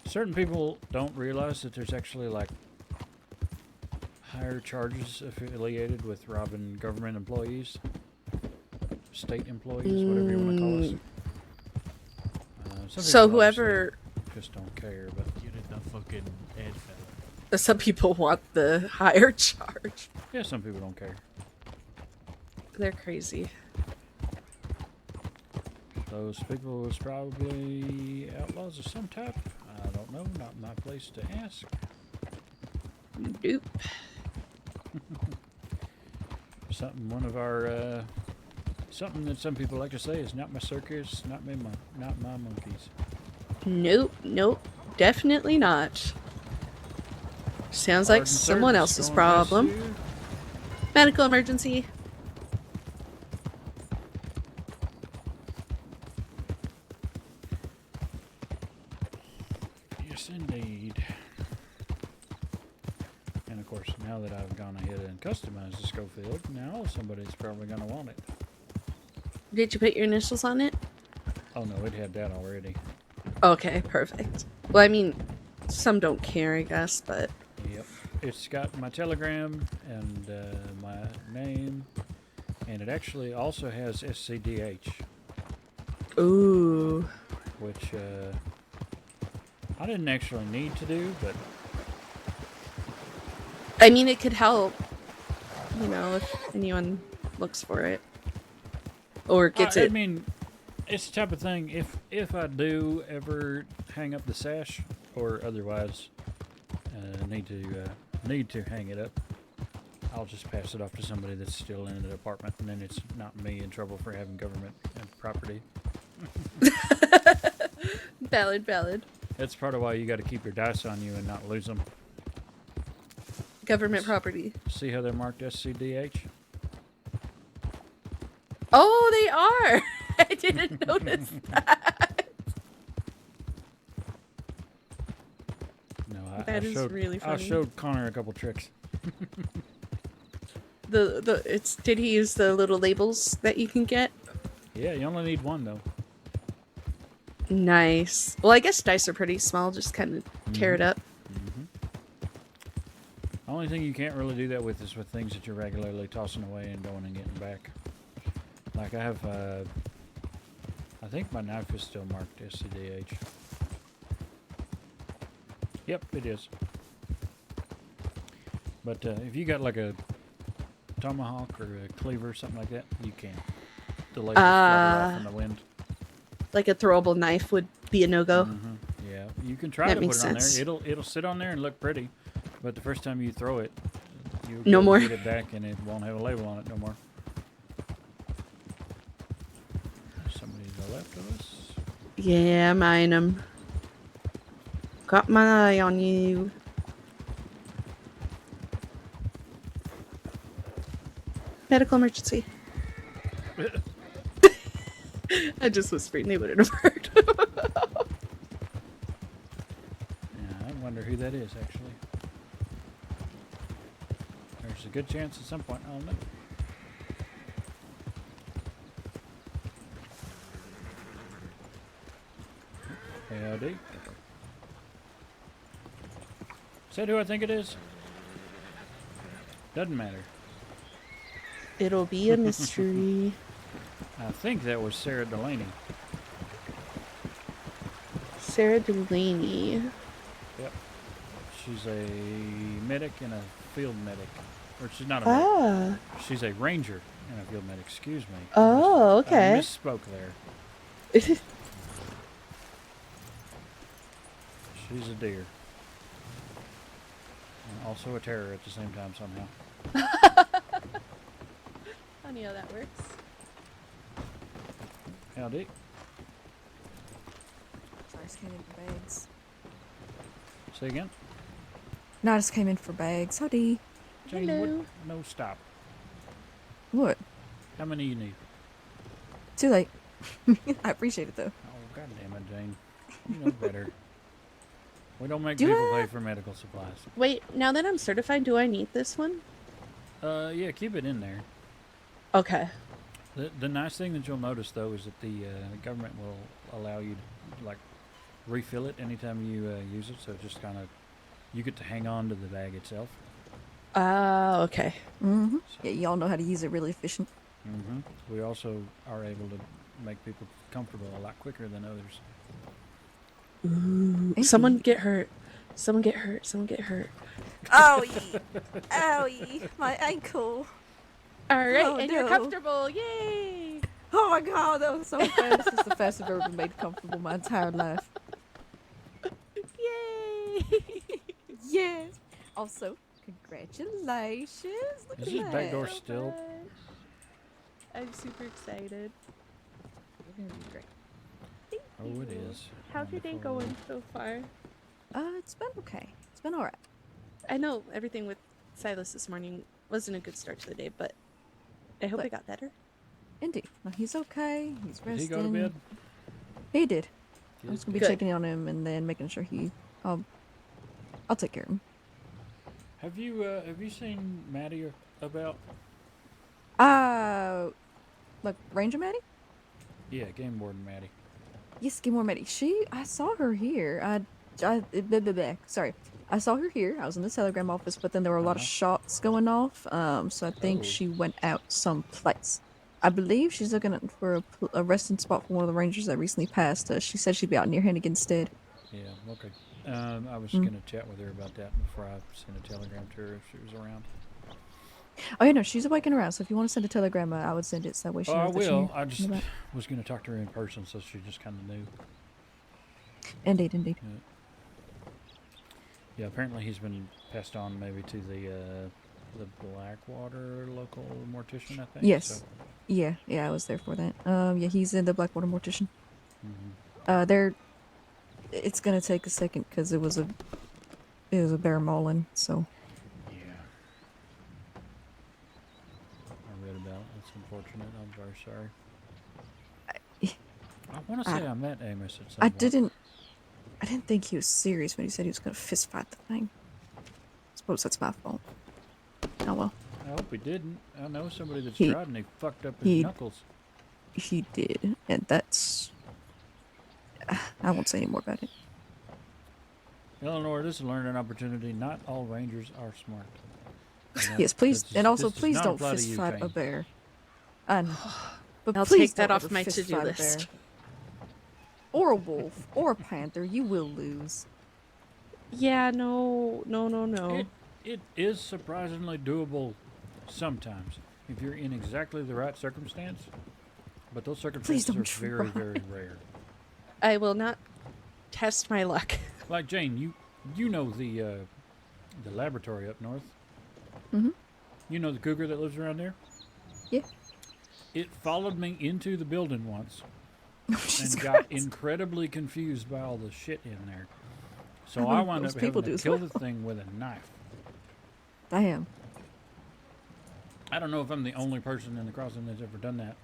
certain people don't realize that there's actually like higher charges affiliated with robbing government employees, state employees, whatever you want to call us. Some So people whoever obviously just don't care, but You're the fucking head fella. Some people want the higher charge. Yeah, some people don't care. They're crazy. Those people was probably outlaws of some type. I don't know. Not my place to ask. Nope. Something one of our something that some people like to say is not my circus, not my monkeys. Nope, nope, definitely not. Sounds like someone else's problem. Medical emergency. Yes, indeed. And of course, now that I've gone ahead and customized the Schofield, now somebody's probably going to want it. Did you put your initials on it? Oh no, it had that already. Okay, perfect. Well, I mean, some don't care, I guess, but... Yep. It's got my telegram and my name, and it actually also has SCDH. Ooh. Which I didn't actually need to do, but... I mean, it could help, you know, if anyone looks for it. Or gets it. I mean, it's the type of thing, if I do ever hang up the sash, or otherwise need to hang it up, I'll just pass it off to somebody that's still in the department, and then it's not me in trouble for having government property. Valid. That's part of why you got to keep your dice on you and not lose them. Government property. See how they're marked SCDH? Oh, they are! I didn't notice that. No, That is really funny. I showed Connor a couple tricks. Did he use the little labels that you can get? Yeah, you only need one though. Nice. Well, I guess dice are pretty small, just kind of tear it up. The only thing you can't really do that with is with things that you're regularly tossing away and going and getting back. Like I have, I think my knife is still marked SCDH. Yep, it is. But if you got like a tomahawk or a cleaver or something like that, you can. The labels flutter off in the wind. Like a throwable knife would be a no-go. Yeah, you can try to put it on there. It'll sit on there and look pretty, but the first time you throw it, you'll get it back and it won't have a label on it no more. Somebody to the left of us. Yeah, mine 'em. Got my eye on you. Medical emergency. I just whispered, they wouldn't have heard. Yeah, I wonder who that is, actually. There's a good chance at some point I'll know. Howdy. Is that who I think it is? Doesn't matter. It'll be a mystery. I think that was Sarah Delaney. Sarah Delaney. Yep. She's a medic and a field medic. Or she's not a medic. She's a ranger and a field medic. Excuse me. Oh, okay. I misspoke there. She's a deer. And also a terror at the same time somehow. Funny how that works. Howdy. Sorry, I just came in for bags. Say again? No, I just came in for bags. Howdy. Jane, Hello. No, stop. What? How many you need? Too late. I appreciate it though. Oh, God damn it, Jane. You know better. We don't make people pay for medical supplies. Wait, now that I'm certified, do I need this one? Yeah, keep it in there. Okay. The nice thing that you'll notice, though, is that the government will allow you to, like, refill it anytime you use it. So just kind of, you get to hang on to the bag itself. Okay. Mm-hmm. Yeah, y'all know how to use it really efficient. Mm-hmm. We also are able to make people comfortable a lot quicker than others. Ooh. Someone get her Someone get hurt. Someone get hurt. Owie! Owie! My ankle! Alright, Oh, and you're no. comfortable. Yay! Oh my god, that was so fast. This is the fastest I've ever been made comfortable my entire life. Yay! Yes! Also, congratulations! Look Is at this that. back door still? I'm super excited. You're gonna be great. Oh, it is. How's your day Wonderful. going so far? It's been okay. It's been alright. I know everything with Silas this morning wasn't a good start to the day, but I hope it got better. Indeed. No, he's okay. He's resting. Did he go to bed? He did. I'm Good. just gonna be Good. checking in on him and then making sure I'll take care of him. Have you seen Maddie about? Like Ranger Maddie? Yeah, Game Warden Maddie. Yes, Game Warden Maddie. I saw her here. Sorry. I saw her here. I was in the telegram office, but then there were a lot of shots going off. So I think she went out someplace. I believe she's looking for a resting spot for one of the rangers that recently passed. She said she'd be out near Hannigan instead. Yeah, okay. I was gonna chat with her about that before I sent a telegram to her if she was around. Oh, yeah, no, she's awake and around, so if you want to send a telegram, I would send it so that way she Oh, I knows that will. you I just know about. was gonna talk to her in person, so she just kind of knew. Indeed. Yeah, apparently he's been passed on maybe to the Blackwater local mortician, I think. Yes. So. Yeah, I was there for that. Yeah, he's in the Blackwater Mortician. Mm-hmm. It's gonna take a second because it was a bear mauling, so. Yeah. I read about it. That's unfortunate. I'm very sorry. I want to say I met Amos at some I point. didn't think he was serious when he said he was gonna fist fight the thing. Suppose that's my fault. Oh well. I hope he didn't. I know somebody that's He- tried and he fucked up his knuckles. He did, and that's. I won't say any more about it. Eleanor, this is a learning opportunity. Not all rangers are smart. And that- Yes, please, this and also does please not don't apply to fist you, fight a Jane. bear. I know. But I'll please take that don't off ever my fist to-do fight a list. bear. Or a wolf, or a panther. You will lose. Yeah, no. It is surprisingly doable sometimes if you're in exactly the right circumstance, but those circumstances don't are very, try. very rare. I will not test my luck. Like Jane, you know the laboratory up north. Mm-hmm. You know the cougar that lives around there. Yeah. It followed me into the building once Jesus and got Christ. incredibly confused by all the shit in there. So I I know wound those up people having do to as kill well. the thing with a knife. Damn. I don't know if I'm the only person in the crossing that's ever done that,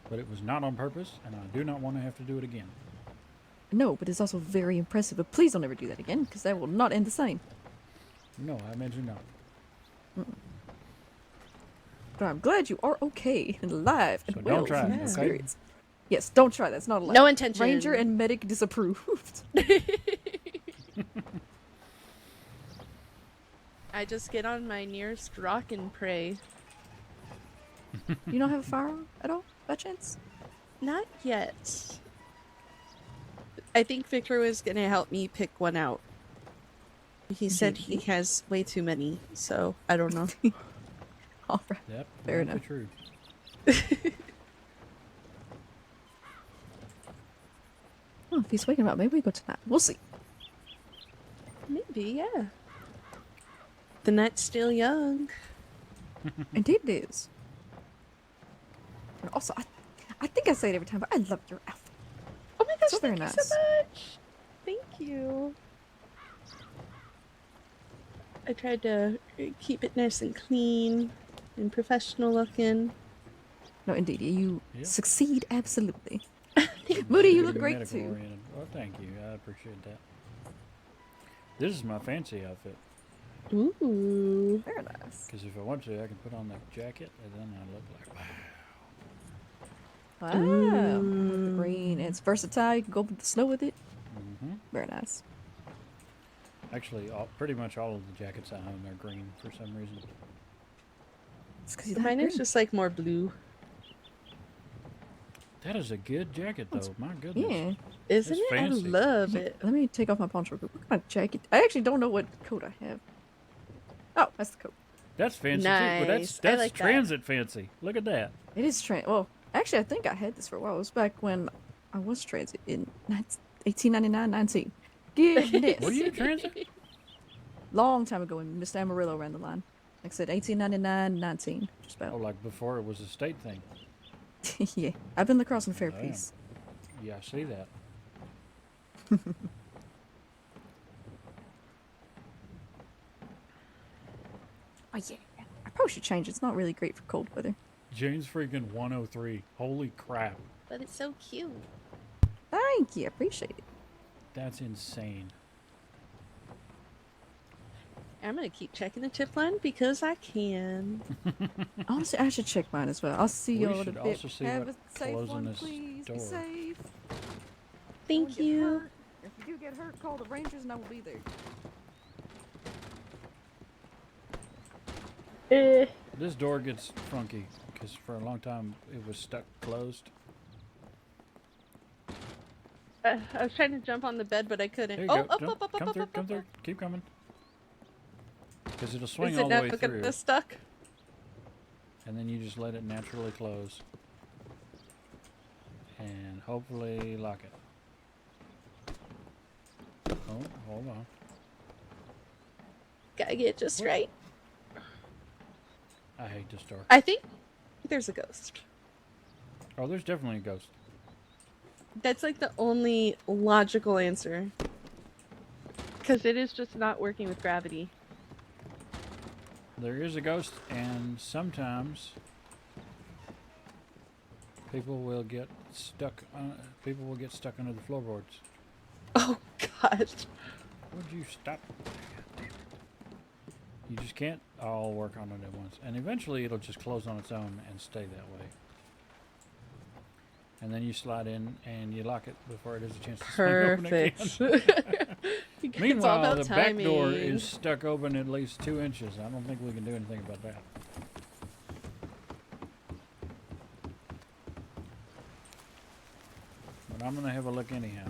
but it was not on purpose, and I do not want to have to do it again. No, but it's also very impressive. But please don't ever do that again, because that will not end the same. No, I imagine not. But I'm glad you are okay and alive and So well don't try from it, your okay? spirits. Yes, don't try. That's not allowed. No intention. Ranger and medic disapproved. I just get on my nearest rock and pray. You don't have a firearm at all, by chance? Not yet. I think Victor was gonna help me pick one out. He said he has way too many, so I don't know. All right. Yep, Fair might be enough. true. Oh, if he's waking up, maybe we go tonight. We'll see. Maybe, yeah. The night's still young. Indeed it is. And also, I think I say it every time, but I love your outfit. Oh my gosh, So very thank nice. you so much. Thank you. I tried to keep it nice and clean and professional looking. No, indeed, you Yeah. succeed absolutely. Moody, you look Very great medical too. oriented. Well, thank you. I appreciate that. This is my fancy outfit. Ooh. Very nice. Because if I want to, I can put on the jacket, and then I look like, wow. Wow. With the green. It's versatile. You can go with the snow with it. Mm-hmm. Very nice. Actually, pretty much all of the jackets I own are green for some reason. It's because you like Mine is green. just like more blue. That is a good jacket, though. My goodness. Yeah. Isn't It's it? fancy. I love it. Let me take off my poncho. What kind of jacket? I actually don't know what coat I have. Oh, that's the coat. That's fancy too. Well, Nice. I that's like that. transit fancy. Look at that. It is well, actually, I think I had this for a while. It was back when I was transit in 1899-19. Goodness. Were you transit? Long time ago when Mr. Amarillo ran the line. Like I said, 1899-19. Just about. Oh, like before it was a state thing. Yeah. I've been lacrosse and fair Damn. peace. Yeah, I see that. Oh, yeah. I probably should change. It's not really great for cold weather. Jane's freaking 103. Holy crap. But it's so cute. Thank you. I appreciate it. That's insane. I'm gonna keep checking the tip line because I can. Honestly, I should check mine as well. I'll see We y'all in a should bit. also see Have what a safe closing one, this please. door. Be safe. Thank Don't get you. hurt. If you do get hurt, call the Rangers and I will be there. This door gets funky because for a long time it was stuck closed. I was trying to jump on the bed, but I couldn't. There you Oh, go. up, Jump. up, up, Come up, through. up, Come up, through. up. Keep coming. Because it'll swing Is all it the not way looking through. this stuck? And then you just let it naturally close. And hopefully lock it. Oh, hold on. Gotta get it just right. I hate this door. I think there's a ghost. Oh, there's definitely a ghost. That's like the only logical answer. Because it is just not working with gravity. There is a ghost, and sometimes people will get stuck. People will get stuck under the floorboards. Oh God! Would you stop? You just can't all work on it at once, and eventually it'll just close on its own and stay that way. And then you slide in and you lock it before it has a chance to swing open again. Perfect. Meanwhile, the back door is stuck open at least 2 inches. I don't think we can do anything about that. But I'm going to have a look anyhow.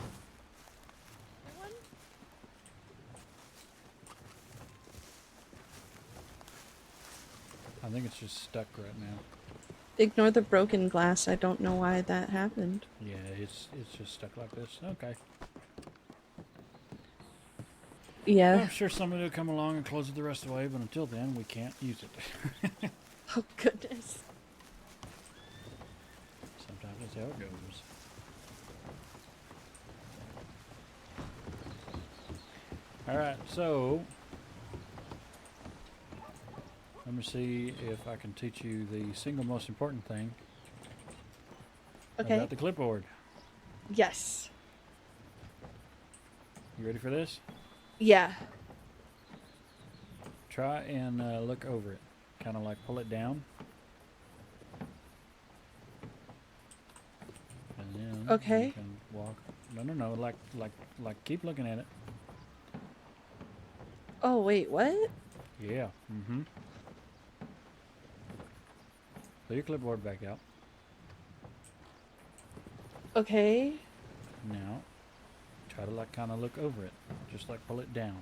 I think it's just stuck right now. Ignore the broken glass. I don't know why that happened. Yeah, it's just stuck like this. Okay. Yeah. I'm sure somebody will come along and close it the rest of the way, but until then, we can't use it. Oh, goodness. Sometimes that's how it goes. Alright, so let me see if I can teach you the single most important thing about the clipboard. Yes. You ready for this? Yeah. Try and look over it. Kind of like pull it down. And then Okay. you can walk. No. Like keep looking at it. Oh, wait, what? Yeah. Mm-hmm. Pull your clipboard back out. Okay. Now, try to like kind of look over it. Just like pull it down.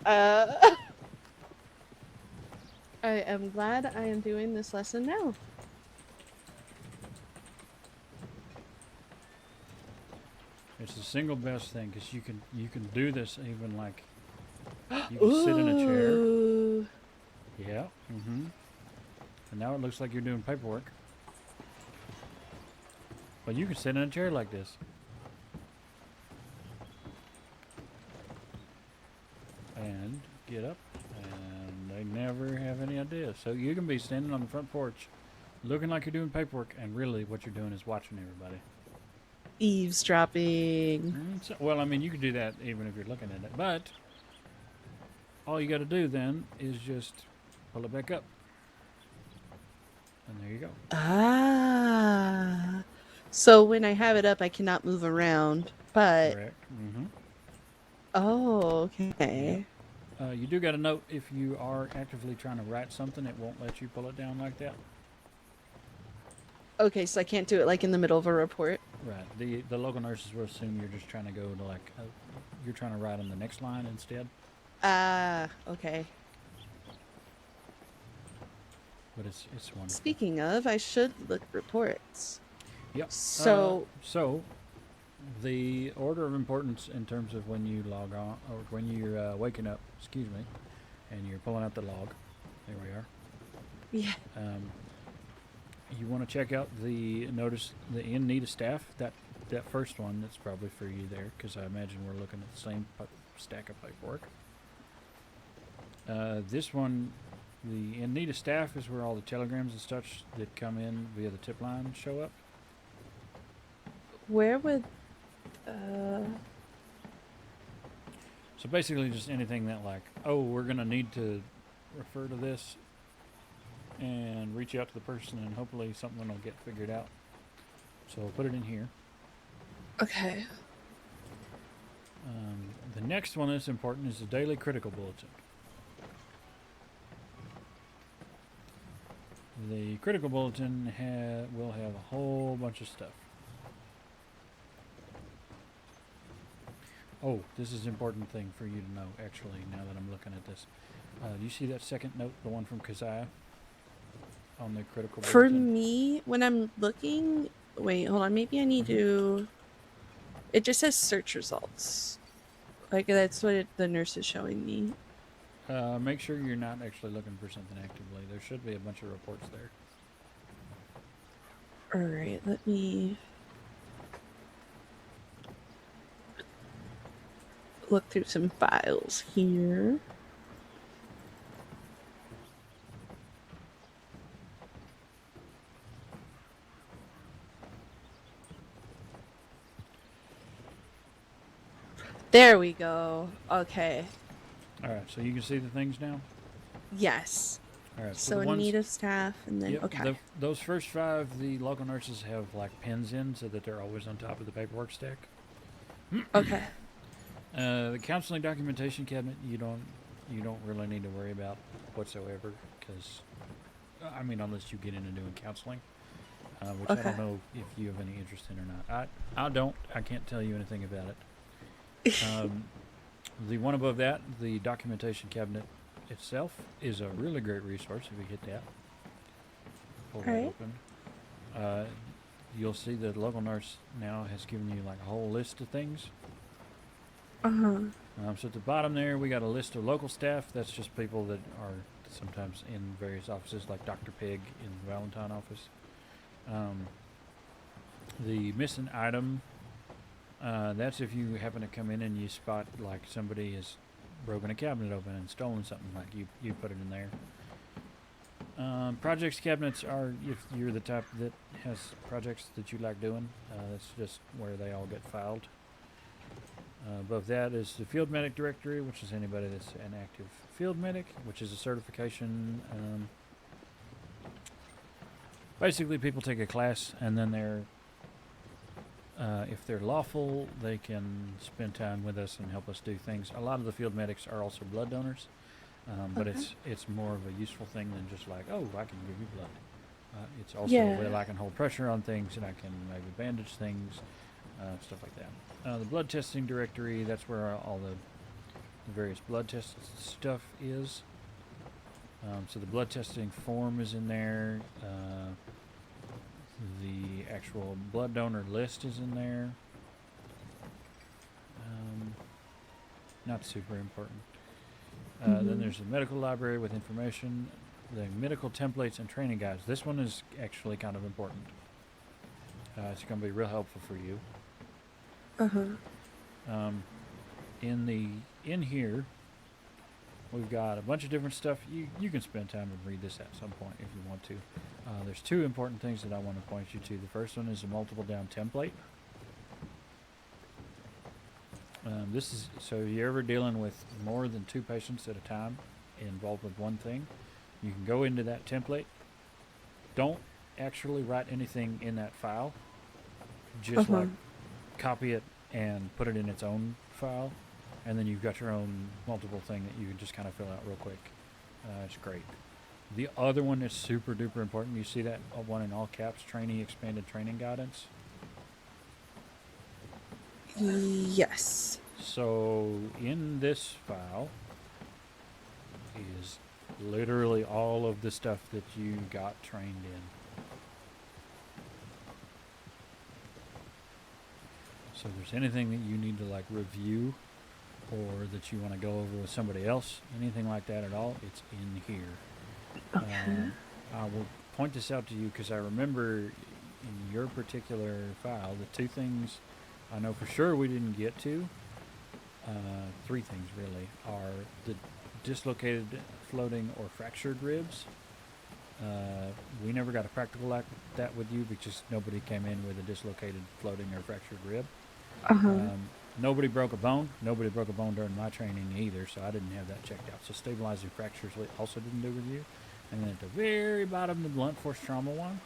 I am glad I am doing this lesson now. It's the single best thing because you can do this even like you can sit in a chair. Ooh. Yeah. Mm-hmm. And now it looks like you're doing paperwork. But you can sit in a chair like this. And get up. And they never have any idea. So you can be standing on the front porch looking like you're doing paperwork, and really what you're doing is watching everybody. Eavesdropping. So, well, I mean, you could do that even if you're looking at it. But all you got to do then is just pull it back up. And there you go. Ah. So when I have it up, I cannot move around. But. Correct. Mm-hmm. Oh, okay. You do got a note if you are actively trying to write something, it won't let you pull it down like that. Okay, so I can't do it like in the middle of a report. Right. The local nurses will assume you're just trying to go to like you're trying to write on the next line instead. Okay. But it's wonderful. Speaking of, I should look reports. Yep. So So the order of importance in terms of when you log on or when you're waking up, excuse me, and you're pulling out the log. There we are. Yeah. You want to check out the notice the in need of staff. That first one, that's probably for you there, because I imagine we're looking at the same stack of paperwork. This one, the in need of staff, is where all the telegrams and such that come in via the tip line show up. Where would So basically just anything that like, oh, we're going to need to refer to this and reach out to the person and hopefully something will get figured out. So I'll put it in here. Okay. The next one that's important is the daily critical bulletin. The critical bulletin will have a whole bunch of stuff. Oh, this is an important thing for you to know, actually, now that I'm looking at this. Do you see that second note, the one from Keziah? On the critical bulletin? For me, when I'm looking... Wait, hold on. Maybe I need to... It just says search results. Like, that's what the nurse is showing me. Make sure you're not actually looking for something actively. There should be a bunch of reports there. Alright, let me... look through some files here. There we go. Okay. Alright, so you can see the things now? Yes. Alright, So in need of staff, and then, yep, okay. Those first 5, the local nurses have like pins in so that they're always on top of the paperwork stack. Okay. The counseling documentation cabinet, you don't really need to worry about whatsoever, because I mean, unless you get into doing counseling, which I don't know if you have any interest in or not. I don't. I can't tell you anything about it. The one above that, the documentation cabinet itself, is a really great resource if you hit that. Pull that open. You'll see that the local nurse now has given you like a whole list of things. So at the bottom there, we got a list of local staff. That's just people that are sometimes in various offices, like Dr. Pig in the Valentine office. The missing item, that's if you happen to come in and you spot like somebody has broken a cabinet open and stolen something, like you put it in there. Projects cabinets are if you're the type that has projects that you like doing. That's just where they all get filed. Above that is the field medic directory, which is anybody that's an active field medic, which is a certification. Basically, people take a class and then they're, if they're lawful, they can spend time with us and help us do things. A lot of the field medics are also blood donors, but it's more of a useful thing than just like, oh, I can give you blood. It's also well, I can hold pressure on things and I can maybe bandage things, stuff like that. The blood testing directory, that's where all the various blood test stuff is. So the blood testing form is in there. The actual blood donor list is in there. Not super important. Then there's the medical library with information, the medical templates and training guides. This one is actually kind of important. It's going to be real helpful for you. In here, we've got a bunch of different stuff. You can spend time and read this at some point if you want to. There's 2 important things that I want to point you to. The first one is a multiple down template. This is so you're ever dealing with more than 2 patients at a time involved with one thing, you can go into that template. Don't actually write anything in that file. Just like copy it and put it in its own file and then you've got your own multiple thing that you can just kind of fill out real quick. It's great. The other one is super duper important. You see that one in all caps, trainee expanded training guidance? Yes. So in this file is literally all of the stuff that you got trained in. So if there's anything that you need to like review or that you want to go over with somebody else, anything like that at all, it's in here. Okay. I will point this out to you because I remember in your particular file, the two things I know for sure we didn't get to, three things really, are the dislocated, floating, or fractured ribs. We never got a practical like that with you because nobody came in with a dislocated, floating, or fractured rib. Nobody broke a bone. Nobody broke a bone during my training either, so I didn't have that checked out. So stabilizing fractures we also didn't do with you. And then at the very bottom, the blunt force trauma one.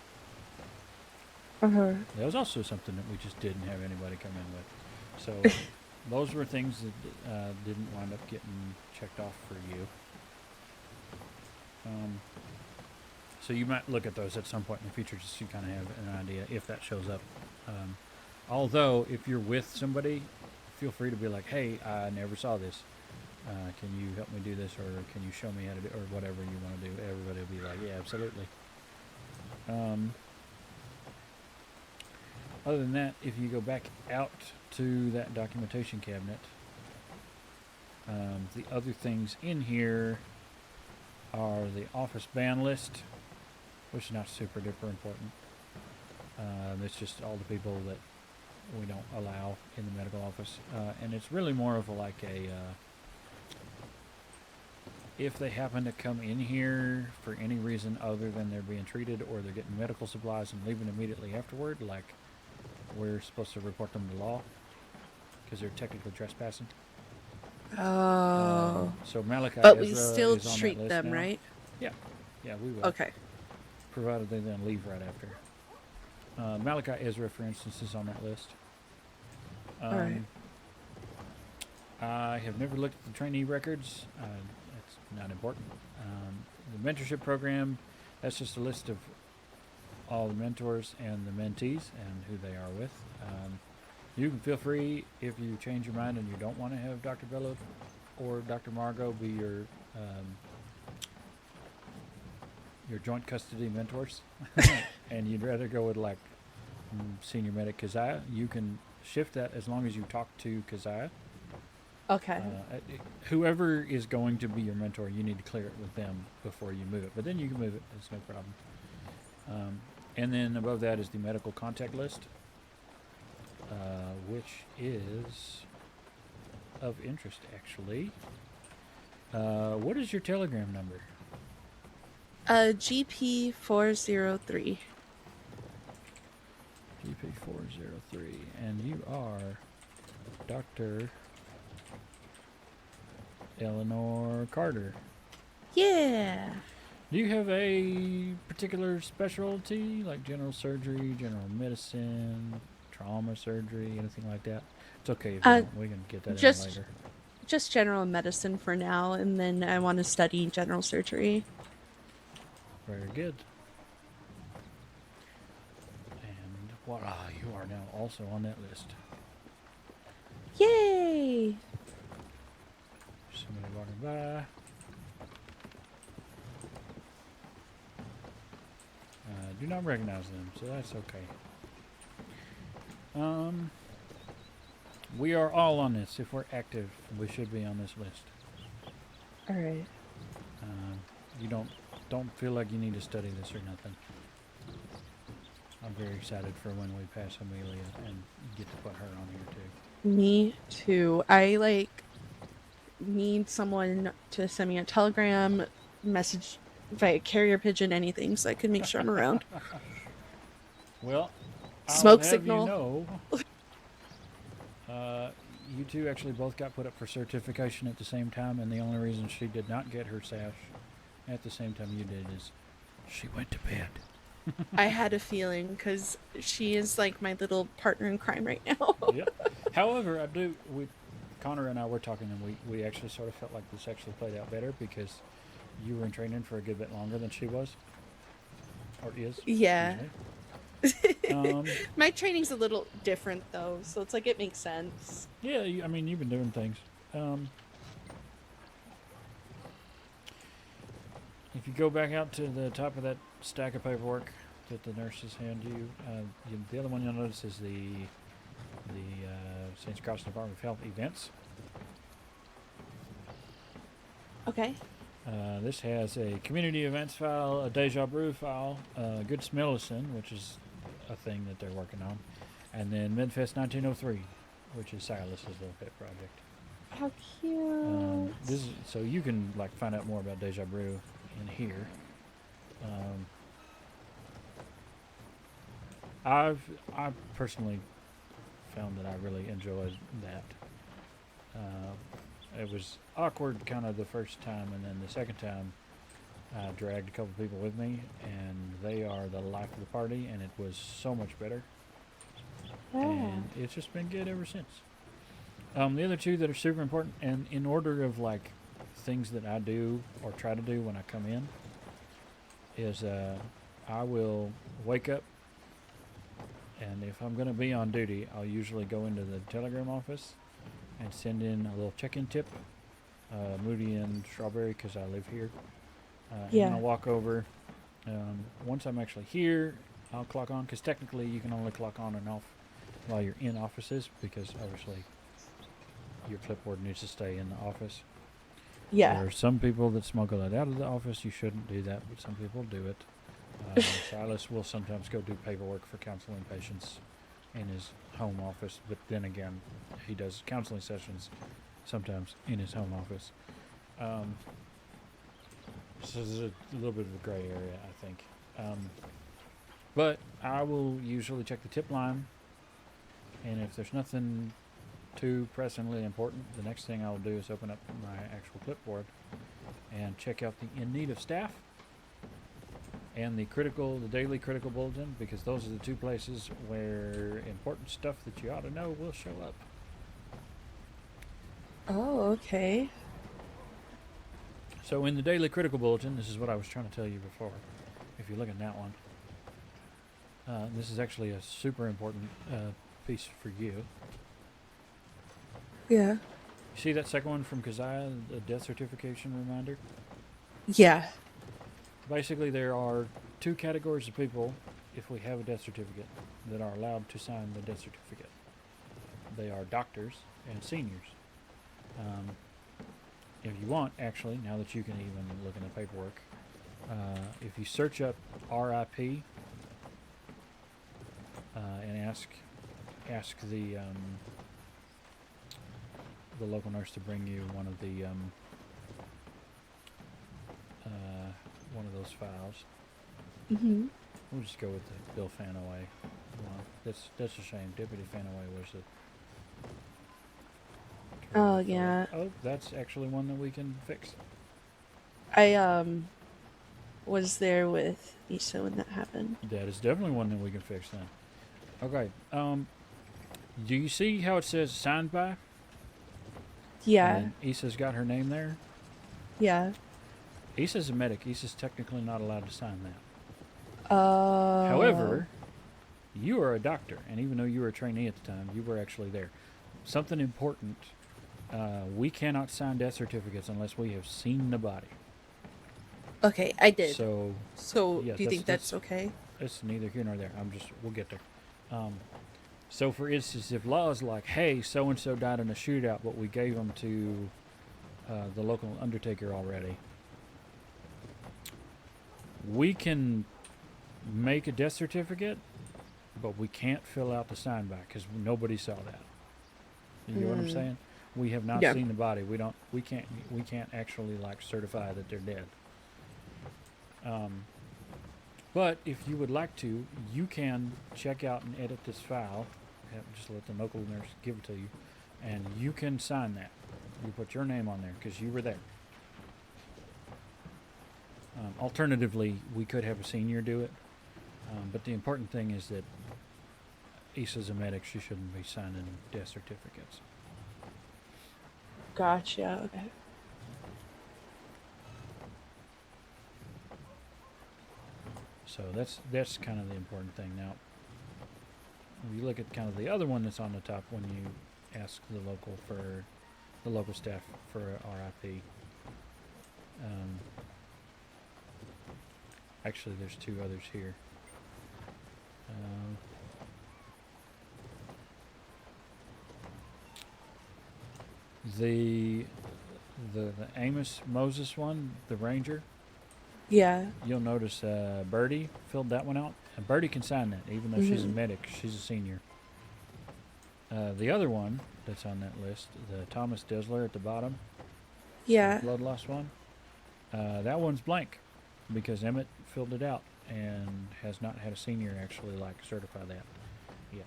That was also something that we just didn't have anybody come in with. So those were things that didn't wind up getting checked off for you. So you might look at those at some point in the future just to kind of have an idea if that shows up. Although, if you're with somebody, feel free to be like, hey, I never saw this. Can you help me do this, or can you show me how to do, or whatever you want to do. Everybody will be like, yeah, absolutely. Other than that, if you go back out to that documentation cabinet, the other things in here are the office ban list, which is not super duper important. It's just all the people that we don't allow in the medical office, and it's really more of like a if they happen to come in here for any reason other than they're being treated or they're getting medical supplies and leaving immediately afterward, like we're supposed to report them to law because they're technically trespassing. Oh. So Malachi but we Ezra still is on treat that list them, now. right? Yeah, we will. Okay. Provided they then leave right after. Malachi Ezra, for instance, is on that list. All right. I have never looked at the trainee records. That's not important. The mentorship program, that's just a list of all the mentors and the mentees and who they are with. You can feel free, if you change your mind and you don't want to have Dr. Bello or Dr. Margot be your joint custody mentors, and you'd rather go with like senior medic Keziah, you can shift that as long as you talk to Keziah. Okay. Whoever is going to be your mentor, you need to clear it with them before you move it. But then you can move it. It's no problem. And then above that is the medical contact list, which is of interest, actually. What is your telegram number? GP403. GP403. And you are Dr. Eleanor Carter. Yeah. Do you have a particular specialty, like general surgery, general medicine, trauma surgery, anything like that? It's okay if you don't. We can get that in later. Just general medicine for now, and then I want to study general surgery. Very good. And voila, you are now also on that list. Yay! Somebody walking by. Do not recognize them, so that's okay. We are all on this. If we're active, we should be on this list. All right. You don't feel like you need to study this or nothing. I'm very excited for when we pass Amelia and get to put her on here too. Me too. I need someone to send me a telegram, message via carrier pigeon, anything, so I can make sure I'm around. Well, smoke I'll have signal. You know, you two actually both got put up for certification at the same time, and the only reason she did not get her sash at the same time you did is she went to bed. I had a feeling, because she is like my little partner in crime right now. Yep. However, Connor and I were talking, and we actually sort of felt like this actually played out better because you were in training for a good bit longer than she was, or is. Yeah. Um, My training's a little different though, so it's like it makes sense. Yeah, I mean, you've been doing things. If you go back out to the top of that stack of paperwork that the nurses hand you, the other one you'll notice is the St. Carlson Department of Health events. Okay. This has a community events file, a deja brew file, Good Smellison, which is a thing that they're working on, and then Midfest 1903, which is Silas's little pet project. How cute. This is, so you can like find out more about deja brew in here. I've personally found that I really enjoyed that. It was awkward kind of the first time, and then the second time I dragged a couple people with me, and they are the life of the party, and it was so much better. And it's just been good ever since. The other two that are super important, and in order of like things that I do or try to do when I come in, is I will wake up, and if I'm going to be on duty, I'll usually go into the telegram office and send in a little check-in tip, Moody and Strawberry, because I live here. And then I'll walk over. Once I'm actually here, I'll clock on, because technically you can only clock on and off while you're in offices, because obviously your clipboard needs to stay in the office. Yeah. There are some people that smuggle it out of the office. You shouldn't do that, but some people do it. Silas will sometimes go do paperwork for counseling patients in his home office, but then again, he does counseling sessions sometimes in his home office. So there's a little bit of a gray area, I think. But I will usually check the tip line, and if there's nothing too pressingly important, the next thing I'll do is open up my actual clipboard and check out the in need of staff and the daily critical bulletin, because those are the two places where important stuff that you ought to know will show up. Oh, okay. So in the daily critical bulletin, this is what I was trying to tell you before. If you look at that one, this is actually a super important piece for you. Yeah. You see that second one from Keziah, the death certification reminder? Yeah. Basically, there are two categories of people, if we have a death certificate, that are allowed to sign the death certificate. They are doctors and seniors. If you want, actually, now that you can even look in the paperwork, if you search up RIP and ask the local nurse to bring you one of the one of those files. Mm-hmm. We'll just go with the Bill Fanaway one. That's a shame. Deputy Fanaway was it. Oh yeah. Oh, that's actually one that we can fix. I was there with Issa when that happened. That is definitely one that we can fix then. Okay. Do you see how it says signed by? Yeah. And Issa's got her name there. Yeah. Issa's a medic. Issa's technically not allowed to sign that. Oh. However, you are a doctor, and even though you were a trainee at the time, you were actually there. Something important. We cannot sign death certificates unless we have seen the body. Okay, I did. So yeah, do you think that's okay? It's neither here nor there. We'll get there. So for instance, if law's like, hey, so-and-so died in a shootout, but we gave them to the local undertaker already, we can make a death certificate, but we can't fill out the sign back because nobody saw that. You know what I'm saying? We have not seen the body. We can't actually like certify that they're dead. But if you would like to, you can check out and edit this file. Just let the local nurse give it to you, and you can sign that. You put your name on there because you were there. Alternatively, we could have a senior do it, but the important thing is that Issa's a medic. She shouldn't be signing death certificates. Gotcha. Okay. So that's kind of the important thing. Now, if you look at kind of the other one that's on the top when you ask the local staff for a RIP. Actually, there's two others here. The Amos Moses one, the Ranger. Yeah. You'll notice Birdie filled that one out, and Birdie can sign that, even though she's a medic. She's a senior. The other one that's on that list, the Thomas Desler at the bottom. Yeah. The blood loss one. That one's blank because Emmett filled it out and has not had a senior actually certify that yet.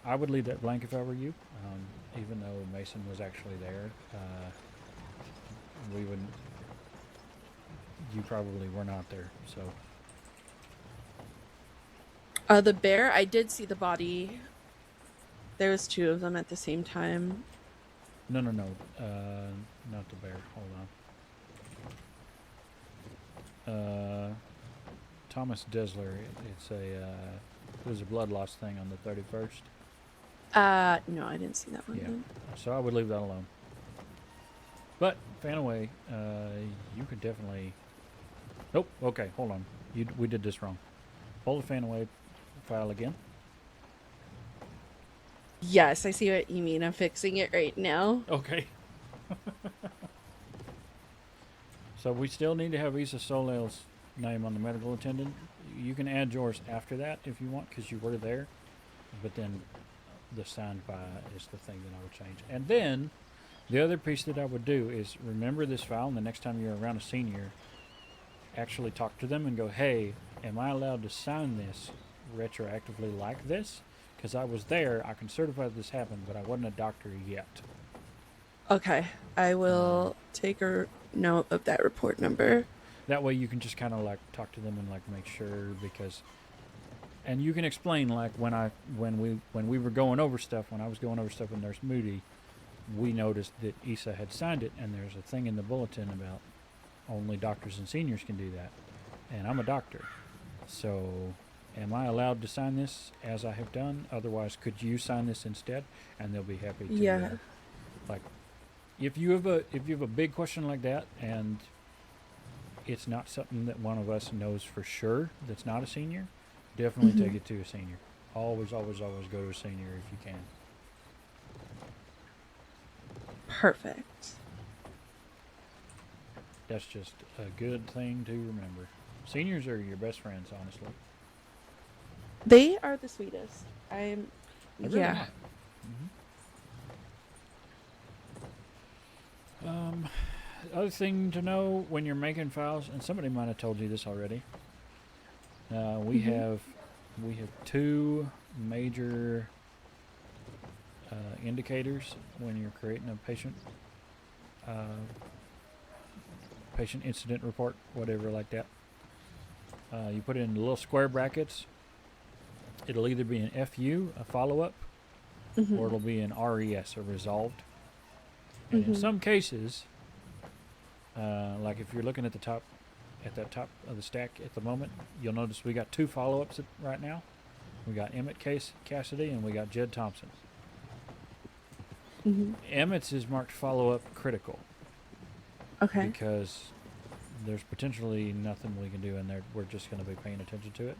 I would leave that blank if I were you, even though Mason was actually there. We wouldn't. You probably were not there, so. The bear, I did see the body. There was two of them at the same time. No. Not the bear. Hold on. Thomas Desler. It was a blood loss thing on the 31st. No, I didn't see that one. Yeah. Then. So I would leave that alone. But Fanaway, you could definitely. Nope. Okay, hold on. We did this wrong. Pull the Fanaway file again. Yes, I see what you mean. I'm fixing it right now. Okay. So we still need to have Isa Soleil's name on the medical attendant. You can add yours after that if you want, because you were there. But then the signed by is the thing that I would change. And then the other piece that I would do is remember this file, and the next time you're around a senior, actually talk to them and go, hey, am I allowed to sign this retroactively like this? Because I was there, I can certify that this happened, but I wasn't a doctor yet. Okay, I will take a note of that report number. That way you can just kind of talk to them and make sure, because, and you can explain when we were going over stuff, when I was going over stuff with Nurse Moody, we noticed that Isa had signed it, and there's a thing in the bulletin about only doctors and seniors can do that, and I'm a doctor, so am I allowed to sign this as I have done? Otherwise, could you sign this instead? And they'll be happy to. Yeah. If you have a big question like that, and it's not something that one of us knows for sure that's not a senior, definitely take it to a senior. Always, always, always go to a senior if you can. Perfect. That's just a good thing to remember. Seniors are your best friends, honestly. They are the sweetest. I'm. They really Yeah. are. Other thing to know when you're making files, and somebody might have told you this already. We have two major indicators when you're creating a patient incident report, whatever like that. You put it in little square brackets. It'll either be an FU, a follow-up, or it'll be an RES, a resolved. And in some cases, like if you're looking at the top of the stack at the moment, you'll notice we got two follow-ups right now. We got Emmett Cassidy and we got Jed Thompson. Emmett's is marked follow-up critical. Okay. Because there's potentially nothing we can do in there. We're just going to be paying attention to it.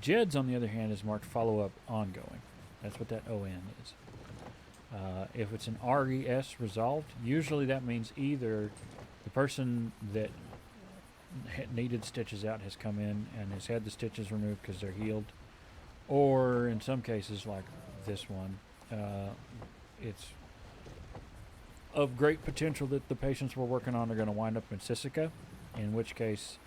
Jed's, on the other hand, is marked follow-up ongoing. That's what that ON is. If it's an RES resolved, usually that means either the person that needed stitches out has come in and has had the stitches removed because they're healed, or in some cases like this one, it's of great potential that the patients we're working on are going to wind up in Sisika, in which case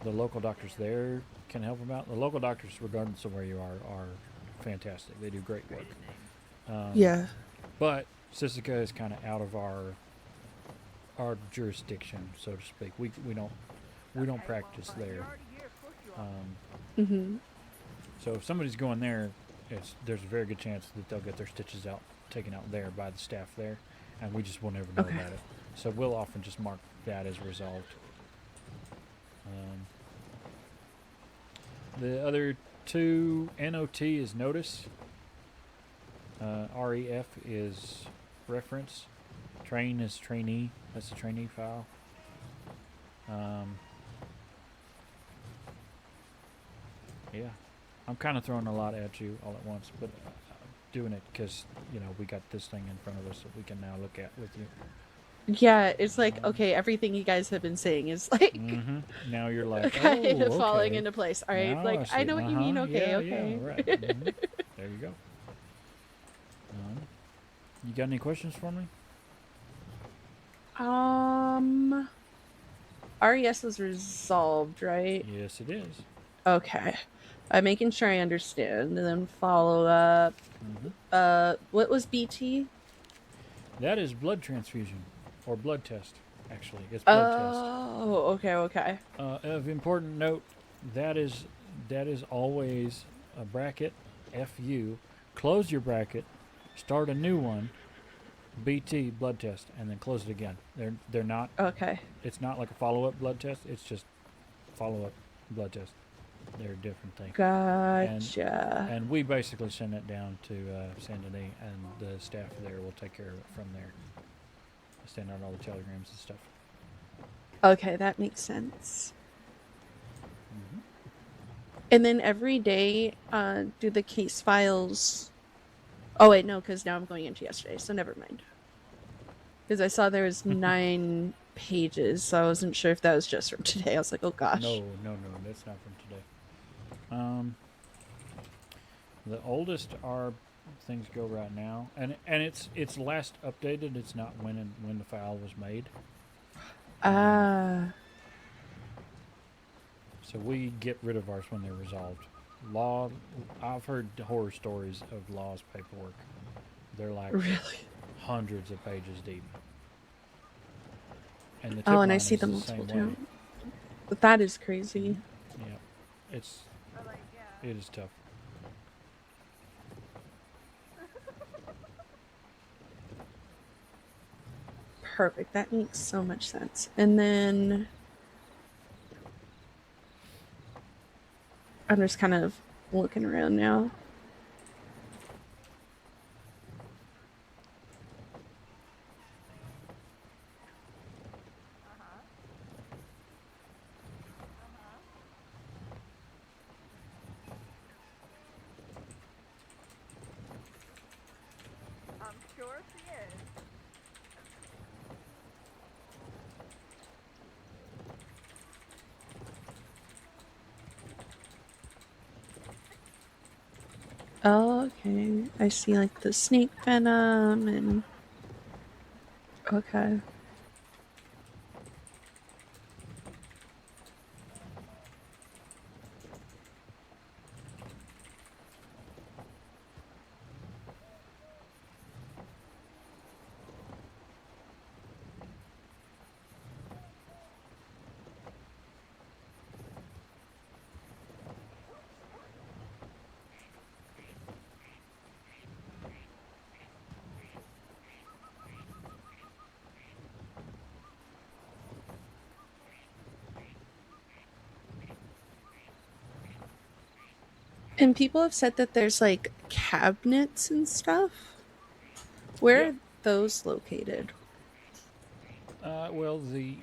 the local doctors there can help them out. The local doctors, regardless of where you are fantastic. They do great work. Yeah. But Sisika is kind of out of our jurisdiction, so to speak. We don't practice there. So if somebody's going there, there's a very good chance that they'll get their stitches taken out there by the staff there, and we just will never know Okay. about it. So we'll often just mark that as resolved. The other two, NOT is notice. REF is reference. Train is trainee. That's a trainee file. Yeah, I'm kind of throwing a lot at you all at once, but doing it because, you know, we got this thing in front of us that we can now look at with you. Yeah, it's like, okay, everything you guys have been saying is like Now you're like, kind oh, of falling okay. into place. All right, Now like I see. know what you mean. Okay, Yeah, okay. yeah, right. There you go. You got any questions for me? RES was resolved, right? Yes, it is. Okay. I'm making sure I understand, and then follow up. What was BT? That is blood transfusion, or blood test, actually. It's blood test. Oh, okay, okay. Of important note, that is always a bracket, FU. Close your bracket, start a new one, BT, blood test, and then close it again. They're not... Okay. It's not like a follow-up blood test. It's just follow-up blood test. They're a different thing. Gotcha. And we basically send it down to Saint Denis, and the staff there will take care of it from there. Send out all the telegrams and stuff. Okay, that makes sense. And then every day, do the case files... Oh, wait, no, because now I'm going into yesterday, so never mind. Because I saw there was 9 pages, so I wasn't sure if that was just from today. I was like, oh gosh. No, that's not from today. The oldest are things go right now, and it's last updated. It's not when the file was made. So we get rid of ours when they're resolved. Law, I've heard horror stories of law's paperwork. They're like really hundreds of pages deep. And the tip and I line see is them the multiple same way. times. But that is crazy. Yeah, it is tough. Perfect. That makes so much sense. And then I'm just kind of looking around now. I'm sure she is. Oh, okay. I see like the snake venom and okay. And people have said that there's like cabinets and stuff. Where are those located? Well, the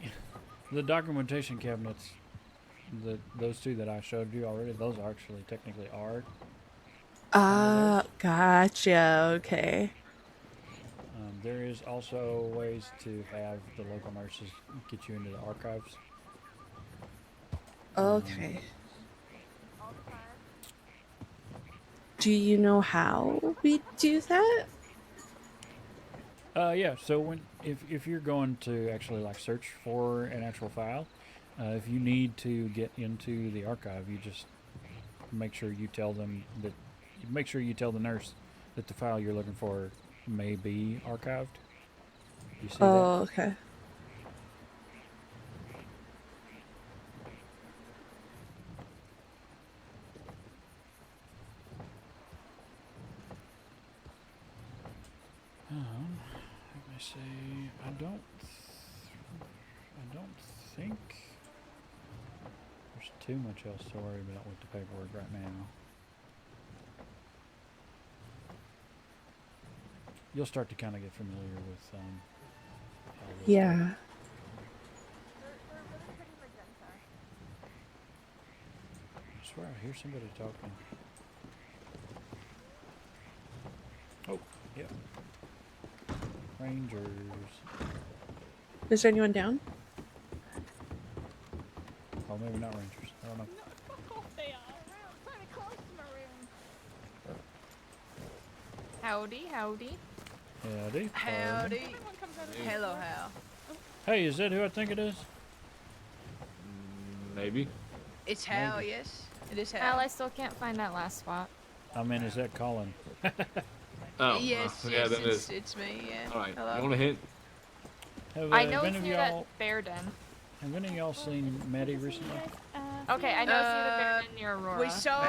documentation cabinets, those two that I showed you already, those actually technically are. Gotcha. Okay. There is also ways to have the local nurses get you into the archives. Okay. Do you know how we do that? Yeah. So if you're going to actually like search for an actual file, if you need to get into the archive, you just make sure you tell them that. Make sure you tell the nurse that the file you're looking for may be archived. You see that? Okay. me see. I don't think there's too much else to worry about with the paperwork right now. You'll start to kind of get familiar with all this Yeah. stuff. I swear I hear somebody talking. Oh, yeah. Rangers. Is there anyone down? Oh, maybe not Rangers. I don't know. Howdy, howdy. Howdy. Howdy. Hello, Hal. Hey, is that who I think it is? Maybe. It's Hal, Maybe. yes. It is Hal. Al, I still can't find that last spot. I mean, is that Colin? Oh, yes, yeah, yes, then it is. it's me, yeah. All right. Hello. You want a hint? I know it's near that bear den. Have any of y'all seen Maddie recently? Okay, I know it's near the bear den near Aurora. We saw.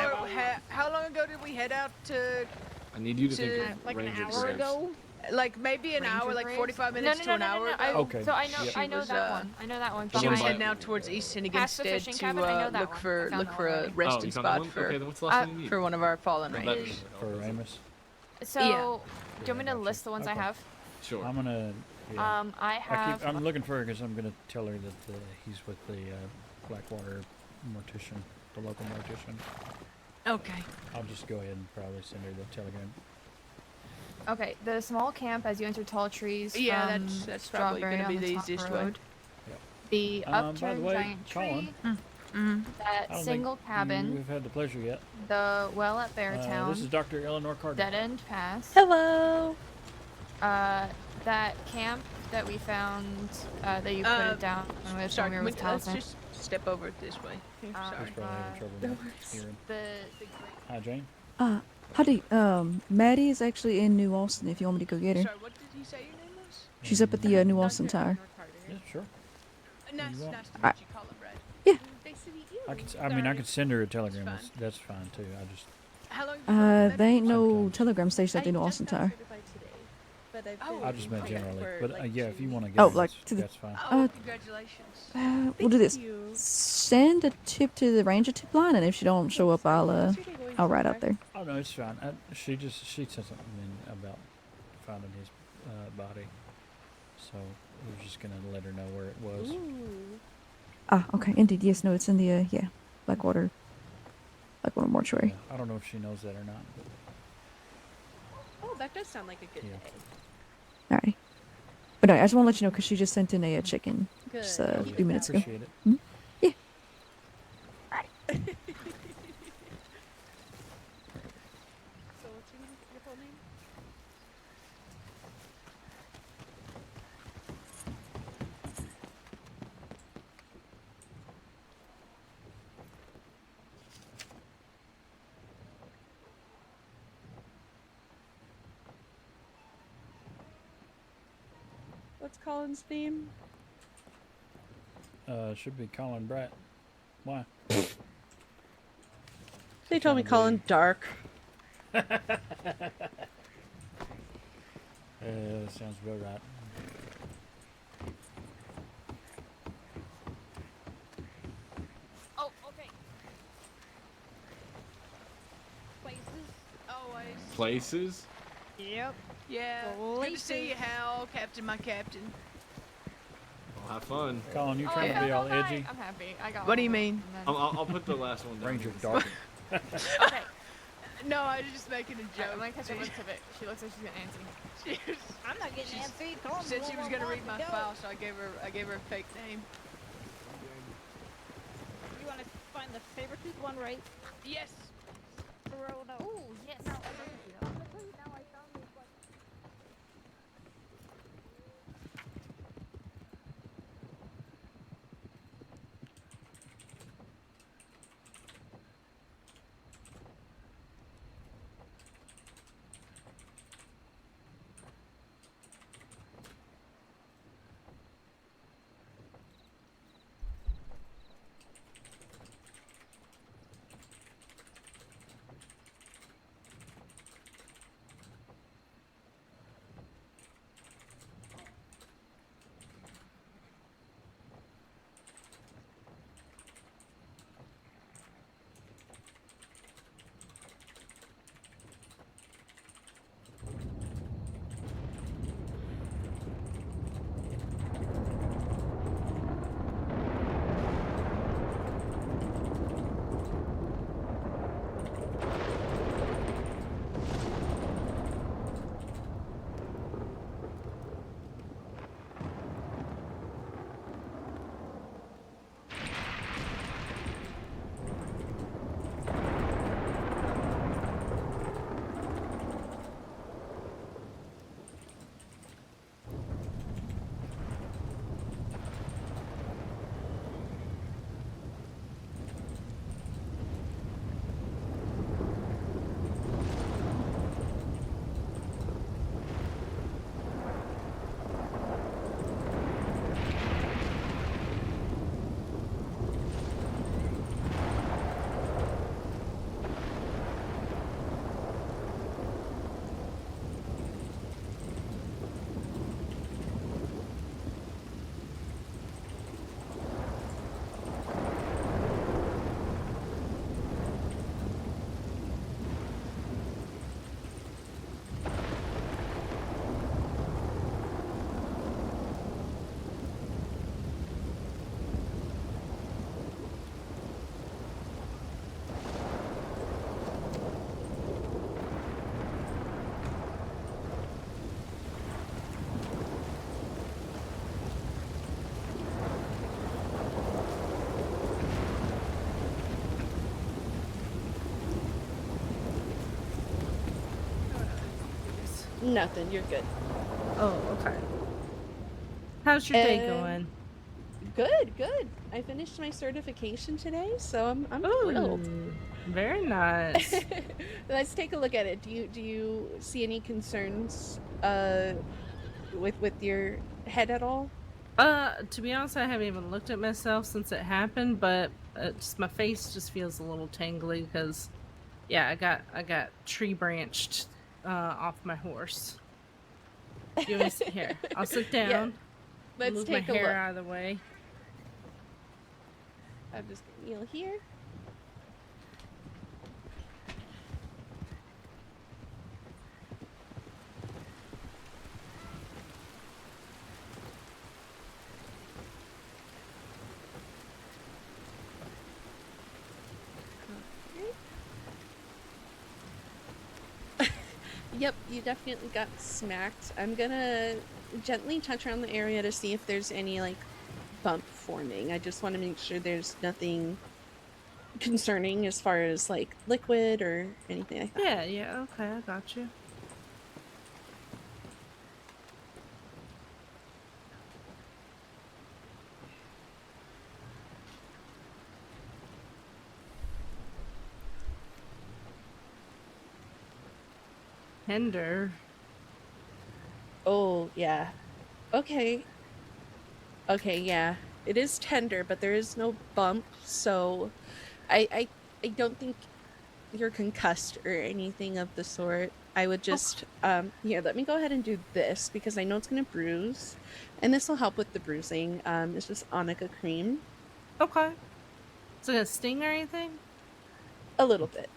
How long ago did we head out to? I need you to think of like Ranger an hour graves. ago. Like maybe an hour, like 45 minutes to an hour ago. Okay. So I know, Yep. I know that one. I know that one. She was I- heading out towards East Past Finnegan's the Stead fishing to cabin, I know that look one. for I found look that for one a already. resting you found that spot one? for Okay, then what's the last thing you need? for one of our fallen That- rangers. For Amos? So, Yeah. do you want me to list the ones I Okay. have? Sure. I'm gonna. Yeah. I have. I'm looking for her because I'm gonna tell her that he's with the Blackwater mortician, the local mortician. Okay. I'll just go ahead and probably send her the telegram. Okay, the small camp as you enter tall trees. Yeah, from that's probably Strawberry gonna be on the top easiest way. road. The By the upturned way, giant Colin. tree. Mm-hmm. I That don't single think cabin. We've had the pleasure yet. The well at Beartown. This is Dr. Eleanor Carter. Dead End Pass. Hello. That camp that we found that you put it down with Sorry, when we were with let's Towson. just step over it this way. Here, sorry. He's probably having trouble no with worries. hearing. The Hi, Jane. Howdy. Maddie is actually in New Austin if you want me to go get her. Sorry, what did he say your name was? She's up at the New Austin Tower. Yeah, sure. Nice, want? nice to meet Alright. you, Colin, Brad. Yeah. Nice to meet you. I could send her a telegram. That's fine too. I just. How long There ain't no telegram station at the New Austin Tower. I just meant generally, but yeah, if you want to get Oh, her, like that's, to the- that's fine. Oh, congratulations. We'll do this. Send a tip to the ranger tip line, and if she don't show up, I'll ride out there. Oh no, it's fine. She said something about finding his body, so we're just gonna let her know where it was. Okay. Indeed, yes, no, it's in the Blackwater mortuary. Yeah, I don't know if she knows that or not. But Oh, that does sound like a good Yeah. day. Alrighty. But no, I just want to let you know because she just sent in a chicken just Good. a few minutes ago. Appreciate it. Mhm. Yeah. So what's your full name? What's Colin's name? Should be Colin Bratt. Why? They told me Colin Dark. Sounds about right. Oh, okay. Places. Always. Places? Yep. Yeah. Good to see you, Hal, Captain, my captain. Well, have fun. Colin, you Oh, trying I to be all found all edgy? I'm happy. I got What do one you of mean? them, and then- I'll put the last one down. Ranger Dark. Okay. No, I was just making a Alright, joke. I'm gonna catch up with Pivot. She looks like she's getting antsy. I'm not getting antsy. Said she was gonna read my file, so I gave her a fake name. You want to find the saber-tooth one, right? Yes. Ooh, yes. Nothing. You're good. Oh, okay. How's your day Uh, going? Good, good. I finished my certification today, so I'm thrilled. Ooh, very nice. Let's take a look at it. Do you see any concerns with your head at all? To be honest, I haven't even looked at myself since it happened, but just my face just feels a little tingly because, yeah, I got tree branched off my horse. You want to sit here? I'll sit down. Yeah. Let's move take my a hair look. out of the way. I'm just gonna kneel here. Yep, you definitely got smacked. I'm gonna gently touch around the area to see if there's any like bump forming. I just want to make sure there's nothing concerning as far as like liquid or anything like that. Yeah, okay, I got you. Tender. Oh, yeah. Okay. Okay, yeah. It is tender, but there is no bump, so I don't think you're concussed or anything of the sort. I would just here, let me go ahead and do this because I know it's gonna bruise. And this will help with the bruising. It's just Arnica cream. Okay. Is it gonna sting or anything? A little bit.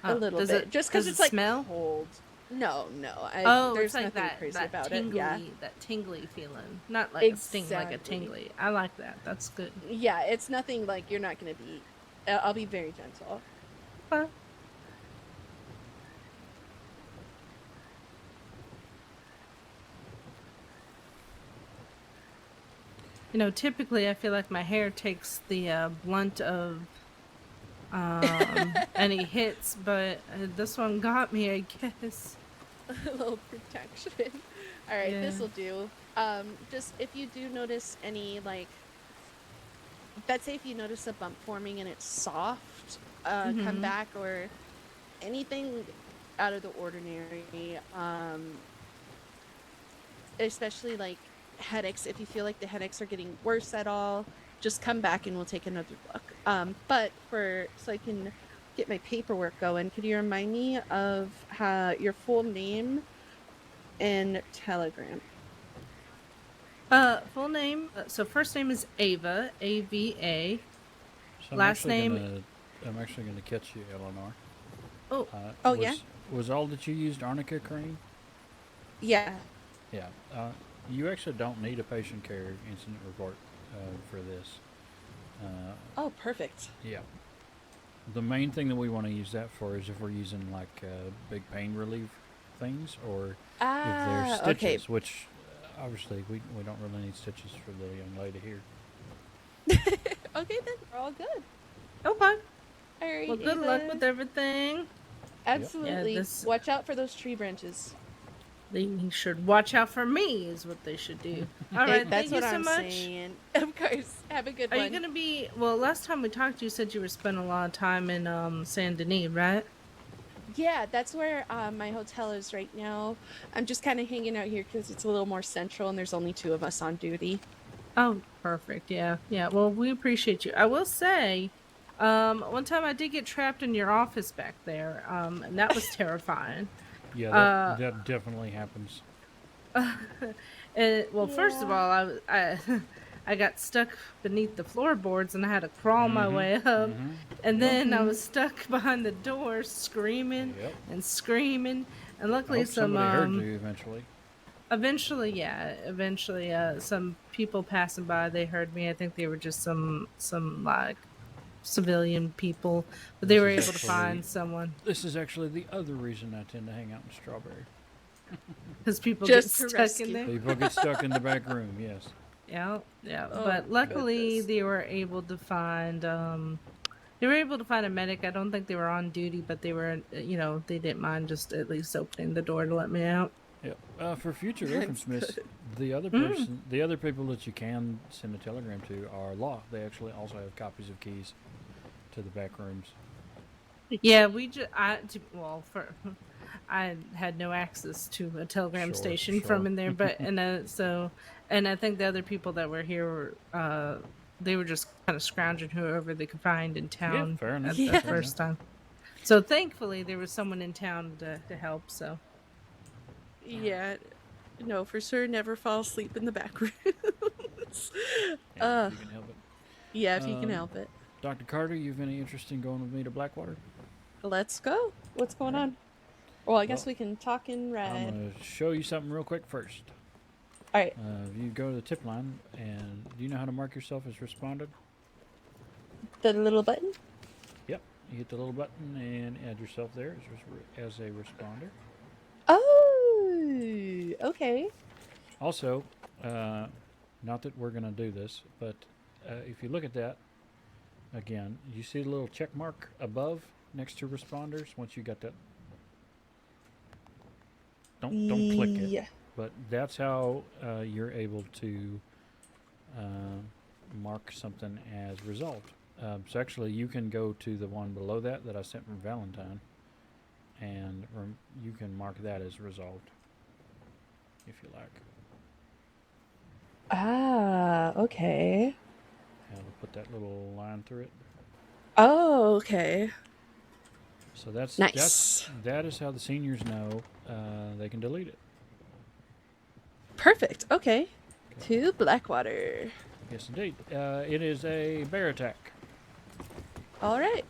A little does bit. it, Just because does it's it like smell? cold. No. it's There's like nothing that, crazy that about tingly, it. Yeah. that tingly feeling. Not like a sting, like a Exactly. tingly. I like that. That's good. Yeah, it's nothing like you're not gonna be. I'll be very gentle. Okay. You know, typically I feel like my hair takes the blunt of any hits, but this one got me, I guess. A little protection. All right, Yeah. this will do. Just if you do notice any like, let's say if you notice a bump forming and it's soft, come Mhm. back or anything out of the ordinary. Especially like headaches. If you feel like the headaches are getting worse at all, just come back and we'll take another look. But so I can get my paperwork going, could you remind me of your full name and telegram? Full name. So first name is Ava, A-V-A. So Last name. I'm actually gonna catch you, Eleanor. Oh. Was, Yeah. Was all that you used arnica cream? Yeah. Yeah. You actually don't need a patient care incident report for this. Oh, perfect. Yeah. The main thing that we want to use that for is if we're using like big pain relief things, or if there's stitches, okay. which obviously we don't really need stitches for the young lady here. Okay, then we're all good. Okay. All right. Well, good luck with everything. Absolutely. Yeah, Watch out for those tree branches. They should watch out for me, is what they should do. All right, That's thank you what so I'm much. saying. Of course. Have a good Are one. you gonna be? Well, last time we talked, you said you were spending a lot of time in Saint Denis, right? Yeah, that's where my hotel is right now. I'm just kind of hanging out here because it's a little more central and there's only 2 of us on duty. Oh, perfect. Yeah. Well, we appreciate you. I will say, one time I did get trapped in your office back there, and that was terrifying. Yeah, that definitely happens. Well, first of all, I got stuck beneath the floorboards and I had to crawl my way up, and then I was stuck behind the door screaming and screaming, and luckily somebody heard you eventually. Eventually, some people passing by, they heard me. I think they were just some like civilian people, but they were able to find someone. This is actually the other reason I tend to hang out in Strawberry. Because people Just get to stuck rescue. in there. People get stuck in the back room, yes. Yeah. Oh, But luckily, goodness. they were able to find a medic. I don't think they were on duty, but they were, they didn't mind just at least opening the door to let me out. Yep. For future That's reference, Miss, good. the other person, the other people that you can send a telegram to are law. They actually also have copies of keys to the back rooms. Yeah, I had no access to a telegram Sure, station sure. from in there, but and I think the other people that were here were they were just kind of scrounging whoever they could find in town fair enough. at Yeah. the first time. So thankfully there was someone in town to help. So Yeah. No, for sure. Never fall asleep in the back rooms. Yeah, if you can help it. Yeah, if you can help it. Dr. Carter, you've any interest in going with me to Blackwater? Let's go. What's going on? Well, I guess Well, we can talk and ride. I'm going to show you something real quick first. All right. You go to the tip line, and do you know how to mark yourself as responded? The little button? Yep. You hit the little button and add yourself there as a responder. Oh, okay. Also, not that we're going to do this, but if you look at that, again, you see the little check mark above next to responders once you got that? Don't click it. Yeah. But that's how you're able to mark something as resolved. So actually, you can go to the one below that I sent from Valentine, and you can mark that as resolved, if you like. Ah, okay. And we'll put that little line through it. Oh, okay. So that's nice. That is how the seniors know they can delete it. Perfect. Okay. To Blackwater. Yes, indeed. It is a bear attack. All right.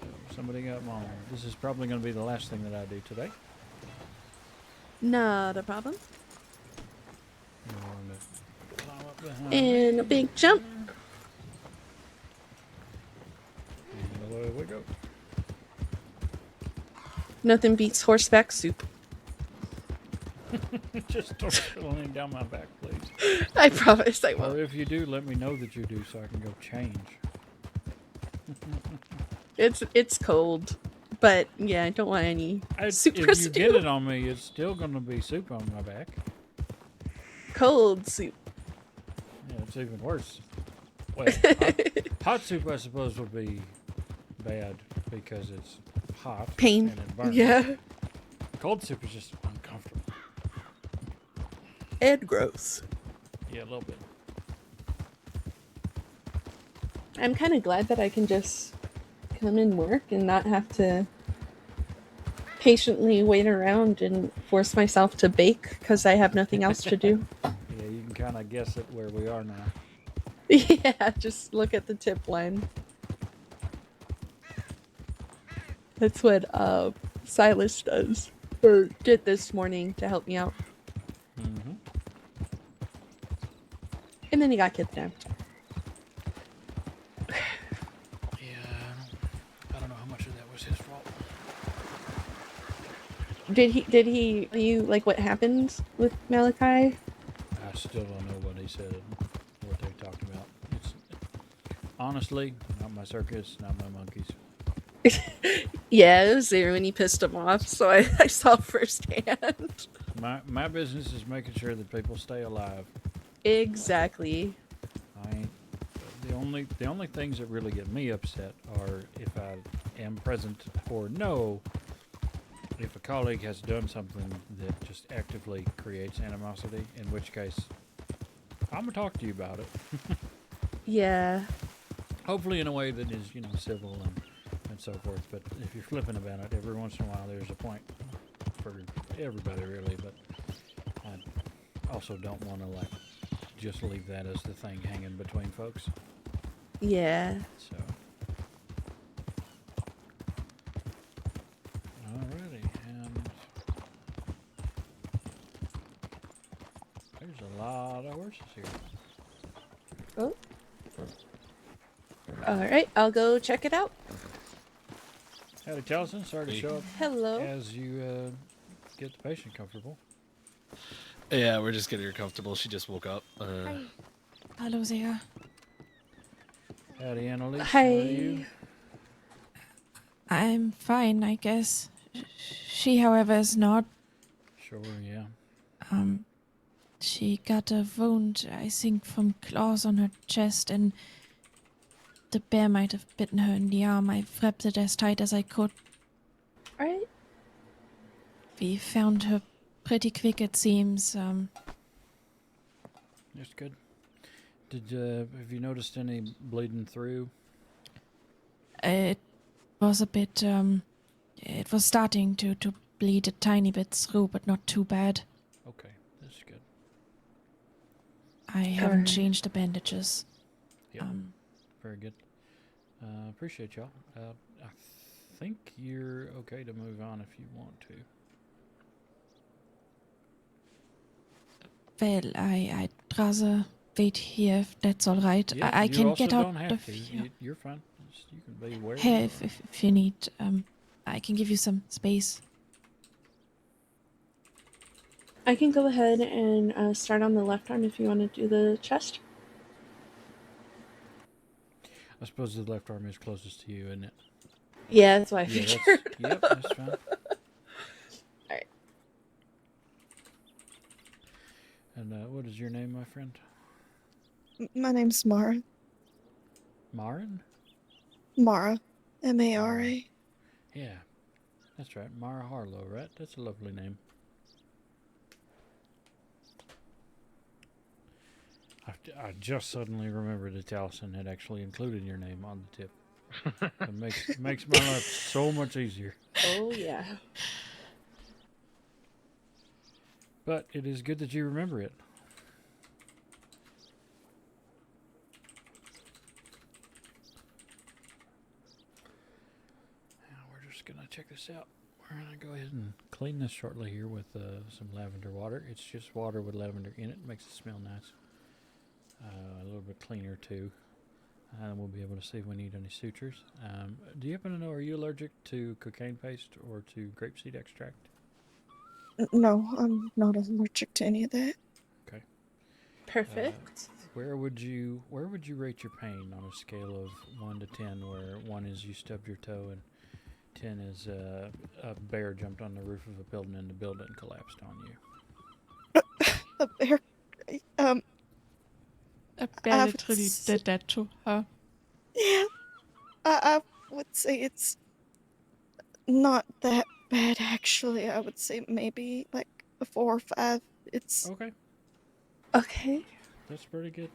So somebody got mom. This is probably going to be the last thing that I do today. Not a problem. I'm going to climb up behind And me. a big jump. And away we go. Nothing beats horseback soup. Just don't lean down my back, please. I promise I won't. Or if you do, let me know that you do so I can go change. It's cold, but yeah, I don't want any soup If residue. you get it on me, it's still going to be soup on my back. Cold soup. Yeah, it's even worse. Well, hot soup, I suppose, would be bad because it's hot. Pain. And it burns. Yeah. Cold soup is just uncomfortable. And gross. Yeah, a little bit. I'm kind of glad that I can just come and work and not have to patiently wait around and force myself to bake because I have nothing else to do. Yeah, you can kind of guess it where we are now. Yeah, just look at the tip line. That's what Silas does, or did this morning to help me out. Mm-hmm. And then he got kidnapped. I don't know how much of that was his fault. Did he tell you like what happened with Malachi? I still don't know what he said, what they talked about. It's, honestly, not my circus, not my monkeys. Yeah, it was there when he pissed him off, so I saw firsthand. My business is making sure that people stay alive. Exactly. The only things that really get me upset are if I am present or know if a colleague has done something that just actively creates animosity, in which case I'm gonna talk to you about it. Yeah. Hopefully in a way that is, civil and so forth. But if you're flipping about it, every once in a while there's a point for everybody really. But I also don't want to just leave that as the thing hanging between folks. Yeah. So. Alrighty, and there's a lot of horses here. Oh. All right, I'll go check it out. Howdy, Chelsea. Sorry to show up. Hello. As you get the patient comfortable. Yeah, we're just getting her comfortable. She just woke up. Hi. Hello there. Howdy, Annalise. Hi. How are you? I'm fine, I guess. She, however, is not. Sure, yeah. She got a wound, I think, from claws on her chest, and the bear might have bitten her in the arm. I wrapped it as tight as I could. Alright. We found her pretty quick, it seems. That's good. Have you noticed any bleeding through? It was a bit, it was starting to bleed a tiny bit through, but not too bad. Okay, that's good. I haven't changed the bandages. Yep. Very good. Appreciate y'all. I think you're okay to move on if you want to. Well, I'd rather wait here if that's all right. Yeah, I you can also get out don't have of to. here. You're fine. You can be where. Here, if you need, I can give you some space. I can go ahead and start on the left arm if you want to do the chest. I suppose the left arm is closest to you, isn't it? Yeah, that's why I Yeah, figured. yep, that's fine. Alright. And what is your name, my friend? My name's Mara. Marin? Mara. M-A-R-A. Yeah, that's right. Mara Harlow, right? That's a lovely name. I just suddenly remembered that Allison had actually included your name on the tip. It makes my life so much easier. Oh, yeah. But it is good that you remember it. Now we're just going to check this out. We're going to go ahead and clean this shortly here with some lavender water. It's just water with lavender in it. Makes it smell nice. A little bit cleaner too. And we'll be able to see if we need any sutures. Do you happen to know, are you allergic to cocaine paste or to grapeseed extract? No, I'm not allergic to any of that. Okay. Perfect. Where would you rate your pain on a scale of 1 to 10, where 1 is you stubbed your toe and 10 is a bear jumped on the roof of a building and the building collapsed on you? A bear. A bear literally did that to her. Yeah. I would say it's not that bad, actually. I would say maybe like a 4 or 5. It's okay. Okay. That's pretty good.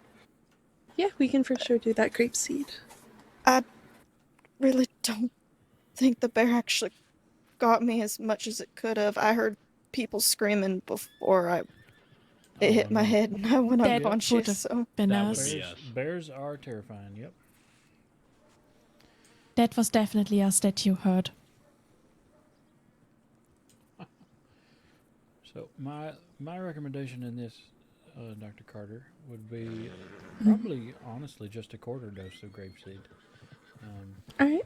Yeah, we can for sure do that grapeseed. I really don't think the bear actually got me as much as it could have. I heard people screaming before it hit my head and I went unconscious. So Bears are terrifying. Yep. That was definitely us that you heard. So my recommendation in this, Dr. Carter, would be probably honestly just a quarter dose of grapeseed. All right.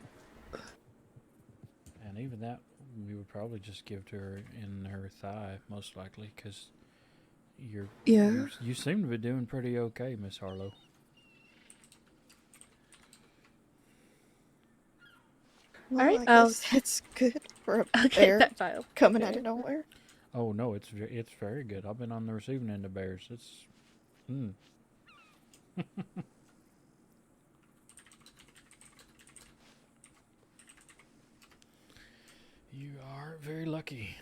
And even that, we would probably just give to her in her thigh, most likely, because you seem to be doing pretty okay, Miss Harlow. Well, All right, I guess that's good for a bear that file. coming Okay. out of nowhere. Oh no, it's very good. I've been on the receiving end of bears. It's You are very lucky.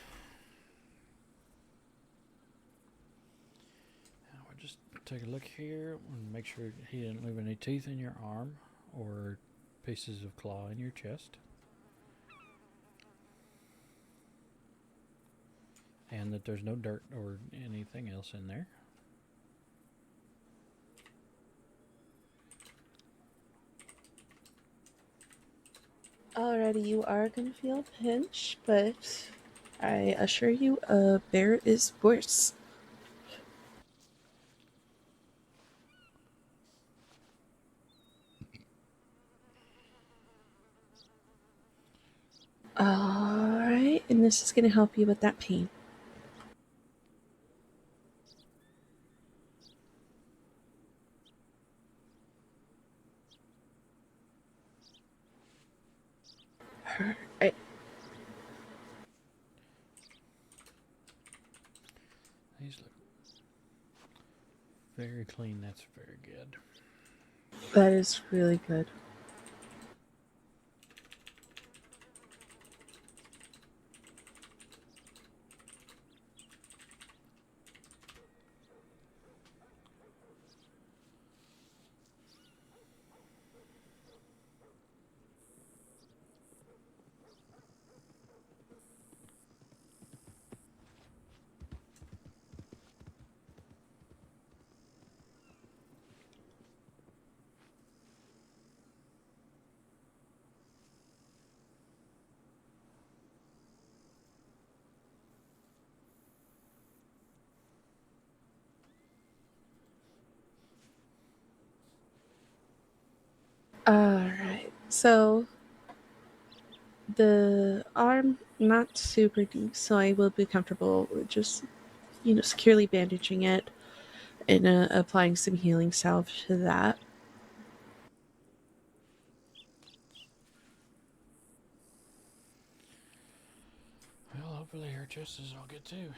Now we'll just take a look here and make sure he didn't leave any teeth in your arm or pieces of claw in your chest. And that there's no dirt or anything else in there. Alrighty, you are gonna feel a pinch, but I assure you a bear is worse. Alright, and this is gonna help you with that pain. Alright. He's looking very clean. That's very good. That is really good. Alright, so the arm not super deep, so I will be comfortable with just, securely bandaging it and applying some healing salve to that. Well, hopefully her chest is all good too.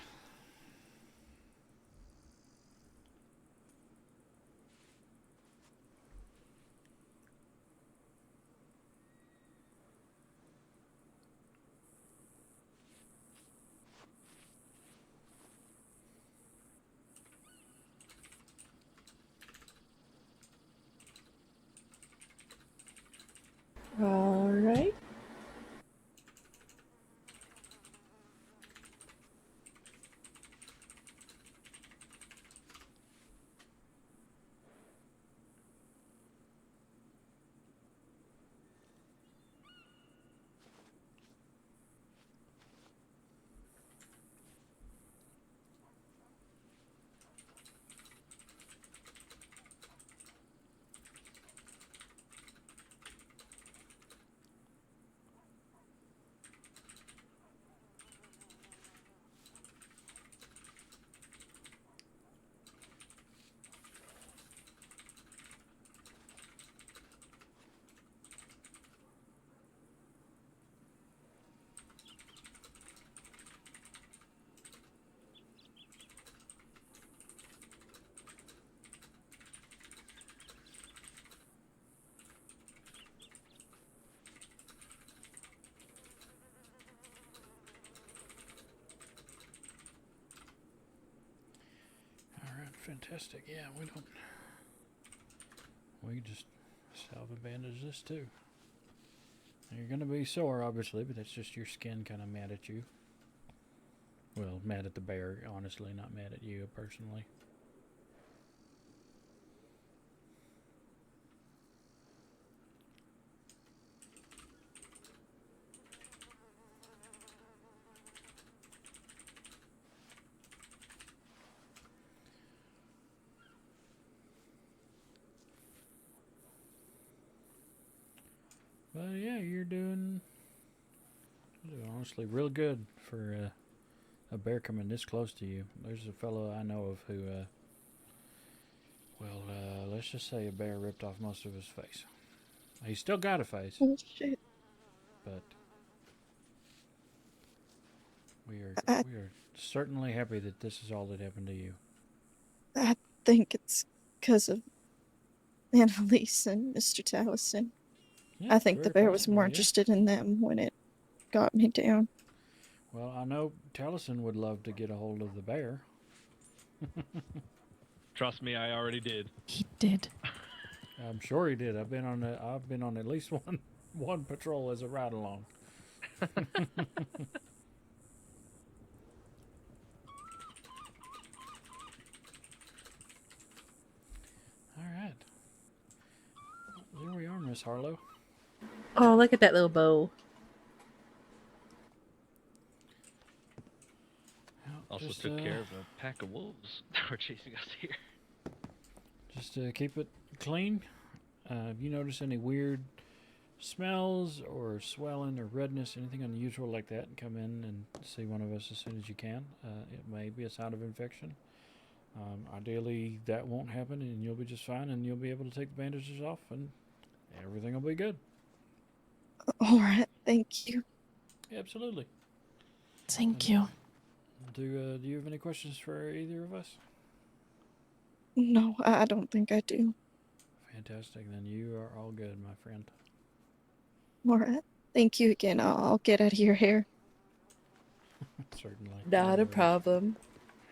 Alright. Fantastic. Yeah, we just salve and bandage this too. You're gonna be sore, obviously, but that's just your skin kind of mad at you. Well, mad at the bear, honestly, not mad at you personally. But yeah, you're doing honestly real good for a bear coming this close to you. There's a fellow I know of who, let's just say a bear ripped off most of his face. He's still got a face. Oh shit! But we are certainly happy that this is all that happened to you. I think it's because of Annalise and Mr. Taliesin. Yeah, I think the very bear was possible, more yeah. interested in them when it got me down. Well, I know Taliesin would love to get a hold of the bear. Trust me, I already did. He did. I'm sure he did. I've been on at least one patrol as a ride along. All right. There we are, Miss Harlow. Oh, look at that little bow. Also Just, took care of a pack of wolves that were chasing us here. Just keep it clean. If you notice any weird smells or swelling or redness, anything unusual like that, come in and see one of us as soon as you can. It may be a sign of infection. Ideally, that won't happen, and you'll be just fine, and you'll be able to take the bandages off, and everything will be good. All right, thank you. Absolutely. Thank you. Do you have any questions for either of us? No, I don't think I do. Fantastic. Then you are all good, my friend. All right. Thank you again. I'll get out of your hair. Certainly. Not a problem.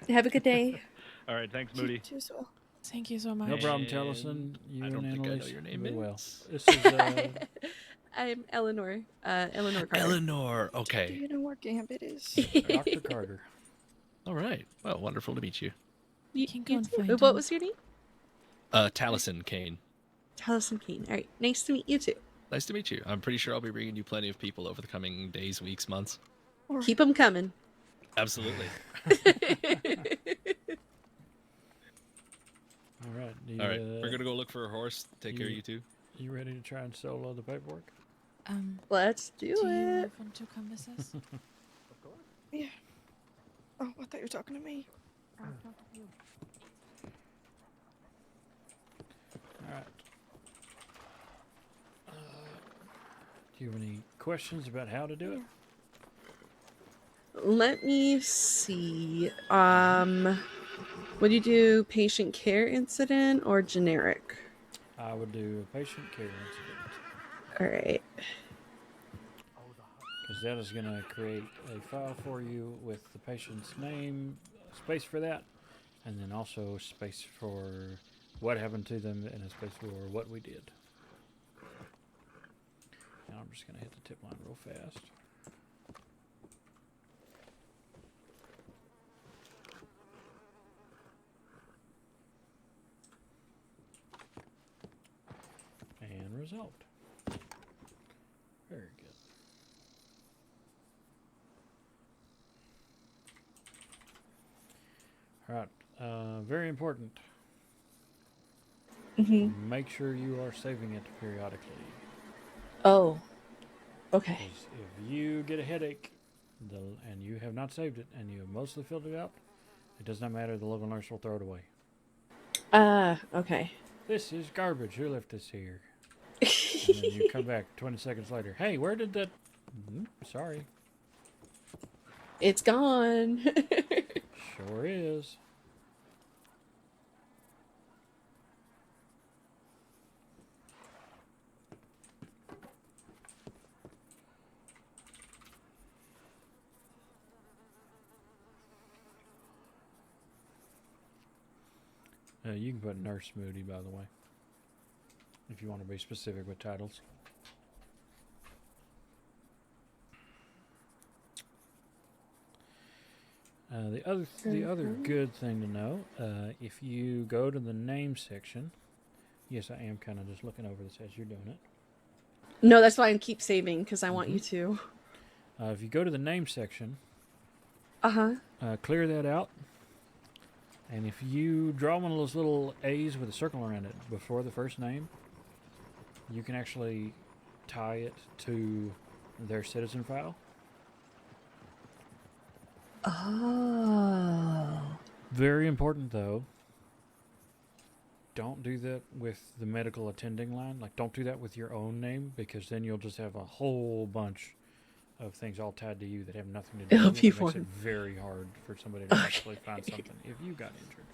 Have a good day. All right, thanks, Moody. You as well. Thank you so much. No problem, Tellison. You I and don't think I know Annalise your name do well. is. This is I'm Eleanor. Eleanor Carter. Eleanor. Do Okay. you know where Gambit is? Dr. Carter. All right. Well, wonderful to meet you. You, can go and too. find What him. was your name? Taliesin Kane. Taliesin Kane. All right. Nice to meet you too. Nice to meet you. I'm pretty sure I'll be bringing you plenty of people over the coming days, weeks, months. Keep them coming. Absolutely. All right. All right. We're gonna go look for a horse. Take care of you two. You ready to try and solo the paperwork? Let's do you it. want to come with us? Yeah. Oh, I thought you were talking to me. All right. Do you have any questions about how to do it? Let me see. Would you do patient care incident or generic? I would do a patient care incident. All right. Because that is going to create a file for you with the patient's name, space for that, and then also space for what happened to them and a space for what we did. Now I'm just going to hit the tip line real fast. And result. Very good. All right. Very important. Mm-hmm. Make sure you are saving it periodically. Oh. Okay. 'Cause if you get a headache and you have not saved it and you have mostly filled it out, it does not matter. The local nurse will throw it away. Okay. This is garbage. Who left this here? And then you come back 20 seconds later. Hey, where did that... sorry. It's gone. Sure is. You can put Nurse Moody, by the way, if you want to be specific with titles. The other good thing to know, if you go to the name section, yes, I am kind of just looking over this as you're doing it. No, that's why I keep saving, because I want you to. If you go to the name section, Uh-huh. Clear that out. And if you draw one of those little A's with a circle around it before the first name, you can actually tie it to their citizen file. Oh. Very important, though. Don't do that with the medical attending line. Like, don't do that with your own name, because then you'll just have a whole bunch of things all tied to you that have nothing to do It'll with be it. It makes it fun. very hard for somebody to actually find something if you got injured.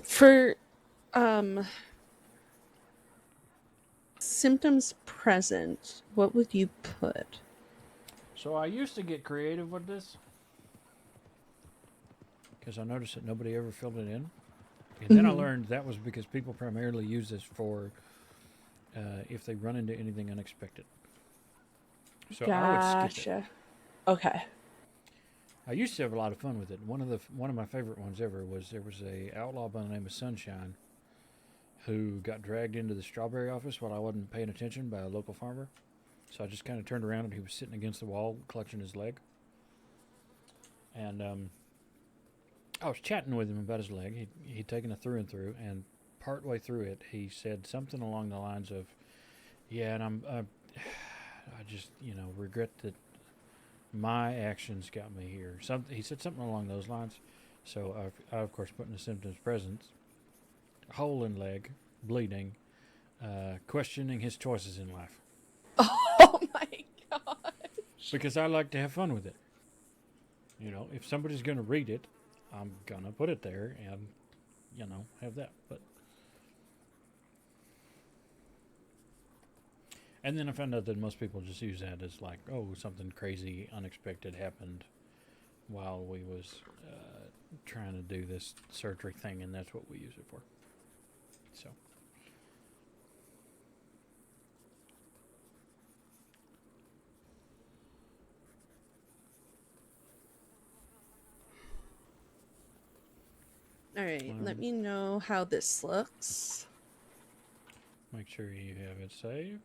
For symptoms present, what would you put? So I used to get creative with this, because I noticed that nobody ever filled it in. And then I learned that was because people primarily use this for if they run into anything unexpected. So I would skip it. Okay. I used to have a lot of fun with it. One of my favorite ones ever was there was a outlaw by the name of Sunshine who got dragged into the strawberry office while I wasn't paying attention by a local farmer. So I just kind of turned around and he was sitting against the wall clutching his leg. And I was chatting with him about his leg. He'd taken a through and through, and partway through it, he said something along the lines of, "Yeah, and I just, regret that my actions got me here." He said something along those lines. So I of course put in the symptoms present: hole in leg, bleeding, questioning his choices in life. Oh my god. Because I like to have fun with it. You know, if somebody's going to read it, I'm going to put it there and, you know, have that. But and then I found out that most people just use that as like, oh, something crazy, unexpected happened while we was trying to do this surgery thing, and that's what we use it for. So. All right, let me know how this looks. Make sure you have it saved.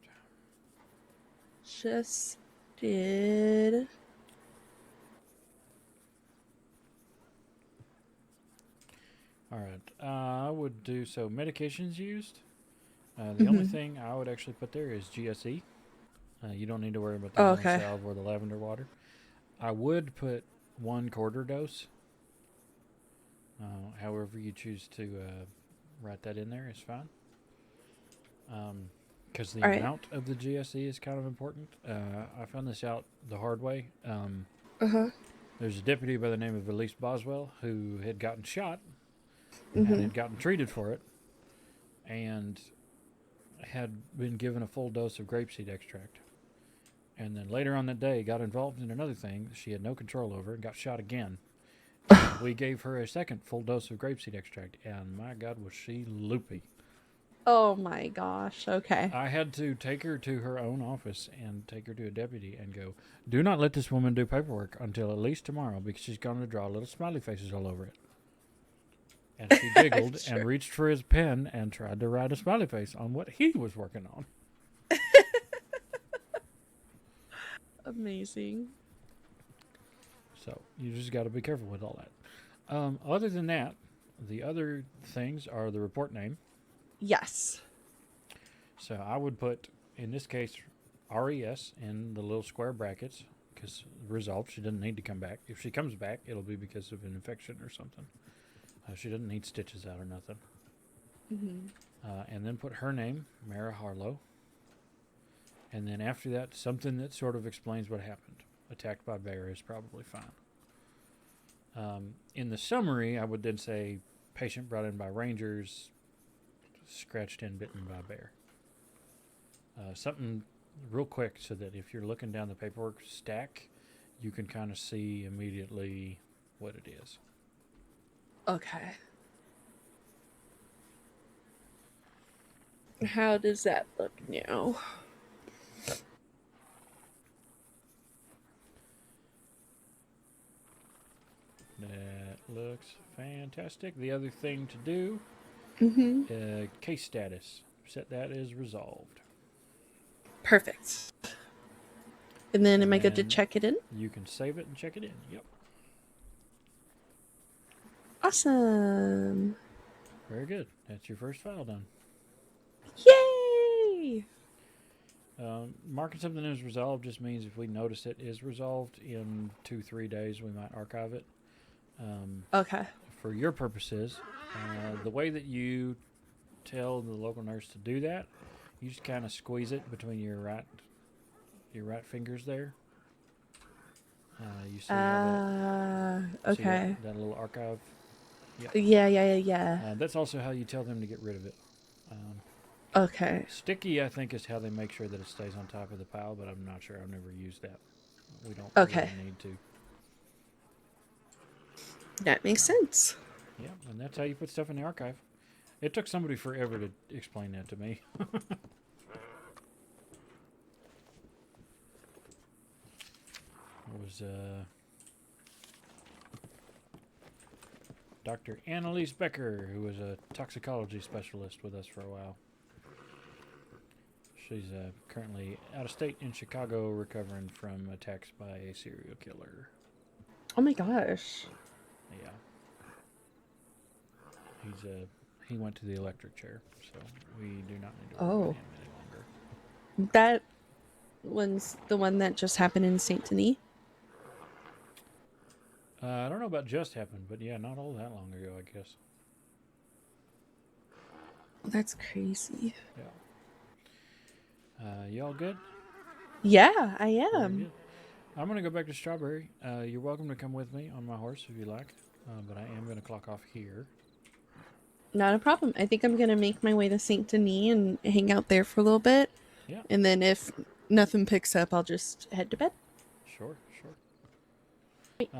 Just did. All right, I would do so. Medications used. The only thing I would actually put there is GSE. You don't need to worry about the lemon salve or the lavender water. I would put 1/4 dose. However you choose to write that in there is fine. Because the amount of the GSE is kind of important. I found this out the hard way. There's a deputy by the name of Elise Boswell who had gotten shot and had gotten treated for it and had been given a full dose of grapeseed extract. And then later on that day got involved in another thing that she had no control over and got shot again. We gave her a second full dose of grapeseed extract, and my God, was she loopy. Oh my gosh, okay. I had to take her to her own office and take her to a deputy and go, do not let this woman do paperwork until at least tomorrow because she's going to draw little smiley faces all over it. And she giggled and reached for his pen and tried to write a smiley face on what he was working on. Amazing. So you just got to be careful with all that. Other than that, the other things are the report name. Yes. So I would put, in this case, RES in the little square brackets because resolved. She doesn't need to come back. If she comes back, it'll be because of an infection or something. She doesn't need stitches out or nothing. And then put her name, Mara Harlow. And then after that, something that sort of explains what happened. Attacked by bear is probably fine. In the summary, I would then say patient brought in by rangers, scratched and bitten by bear. Something real quick so that if you're looking down the paperwork stack, you can kind of see immediately what it is. Okay. How does that look now? That looks fantastic. The other thing to do, case status. Set that as resolved. Perfect. And then am I good to check it in? You can save it and check it in. Yep. Awesome. Very good. That's your first file done. Yay! Marking something as resolved just means if we notice it is resolved in 2-3 days, we might archive it. Okay. For your purposes, the way that you tell the local nurse to do that, you just kind of squeeze it between your right fingers there. You see how that, okay. See that little archive? Yeah. That's also how you tell them to get rid of it. Okay. Sticky, I think, is how they make sure that it stays on top of the pile, but I'm not sure. I've never used that. We don't really need to. That makes sense. Yeah, and that's how you put stuff in the archive. It took somebody forever to explain that to me. It was Dr. Annalise Becker, who was a toxicology specialist with us for a while. She's currently out of state in Chicago recovering from attacks by a serial killer. Oh my gosh. Yeah. He went to the electric chair, so we do not need to work with him any longer. That one's the one that just happened in Saint Denis? I don't know about just happened, but yeah, not all that long ago, I guess. That's crazy. Yeah. You all good? Yeah, I Very am. good. I'm going to go back to Strawberry. You're welcome to come with me on my horse if you like, but I am going to clock off here. Not a problem. I think I'm going to make my way to St. Denis and hang out there for a little bit. Yeah. And then if nothing picks up, I'll just head to bed. Sure.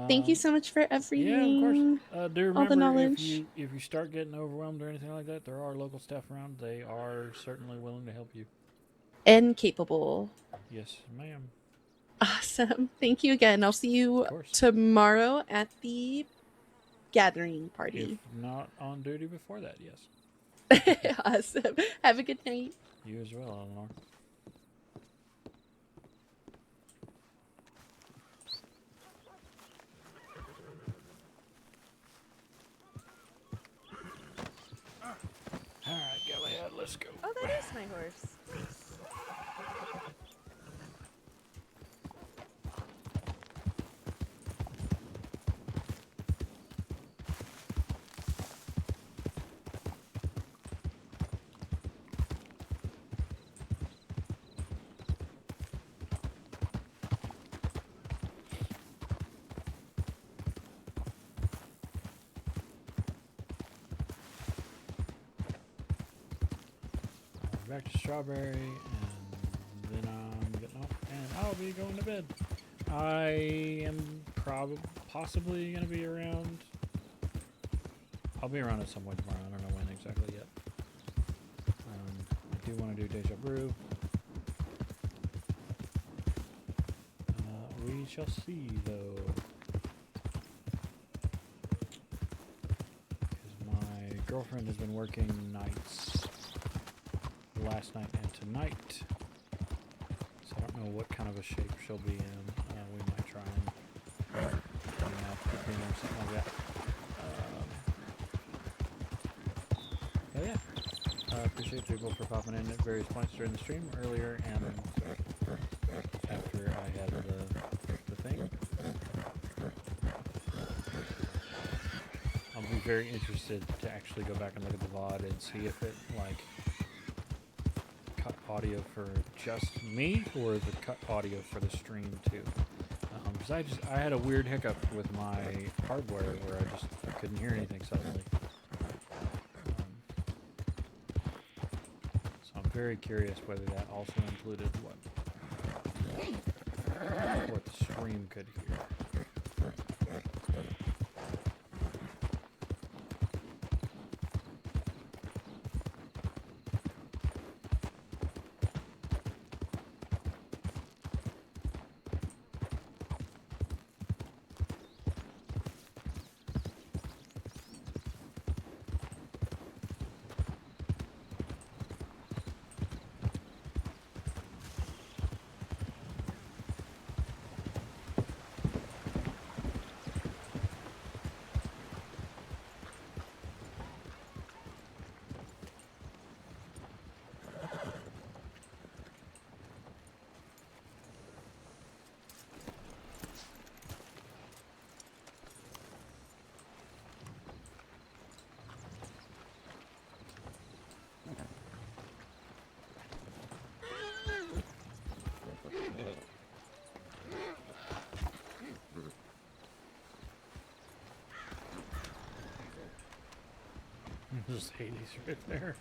Thank you so much for everything. Yeah, of course. Do all the remember knowledge. if you start getting overwhelmed or anything like that, there are local staff around. They are certainly willing to help you. And capable. Yes, ma'am. Awesome. Thank you again. I'll see you tomorrow at the gathering party. If not on duty before that, yes. Awesome. Have a good night. You as well, Eleanor. All right, go ahead. Let's go. Oh, that is my horse. Back to Strawberry, and then I'm getting off, and I'll be going to bed. I am possibly going to be around. I'll be around at some point tomorrow. I don't know when exactly yet. I do want to do Deja Brew. We shall see, though. Because my girlfriend has been working nights. Last night and tonight, so I don't know what kind of a shape she'll be in. We might try and hang out between them, something like that. But yeah, I appreciate people for popping in at various points during the stream earlier and after I had the thing. I'll be very interested to actually go back and look at the VOD and see if it cut audio for just me, or is it cut audio for the stream too? Because I had a weird hiccup with my hardware where I couldn't hear anything suddenly. So I'm very curious whether that also included what the stream could hear. There's Hades right there.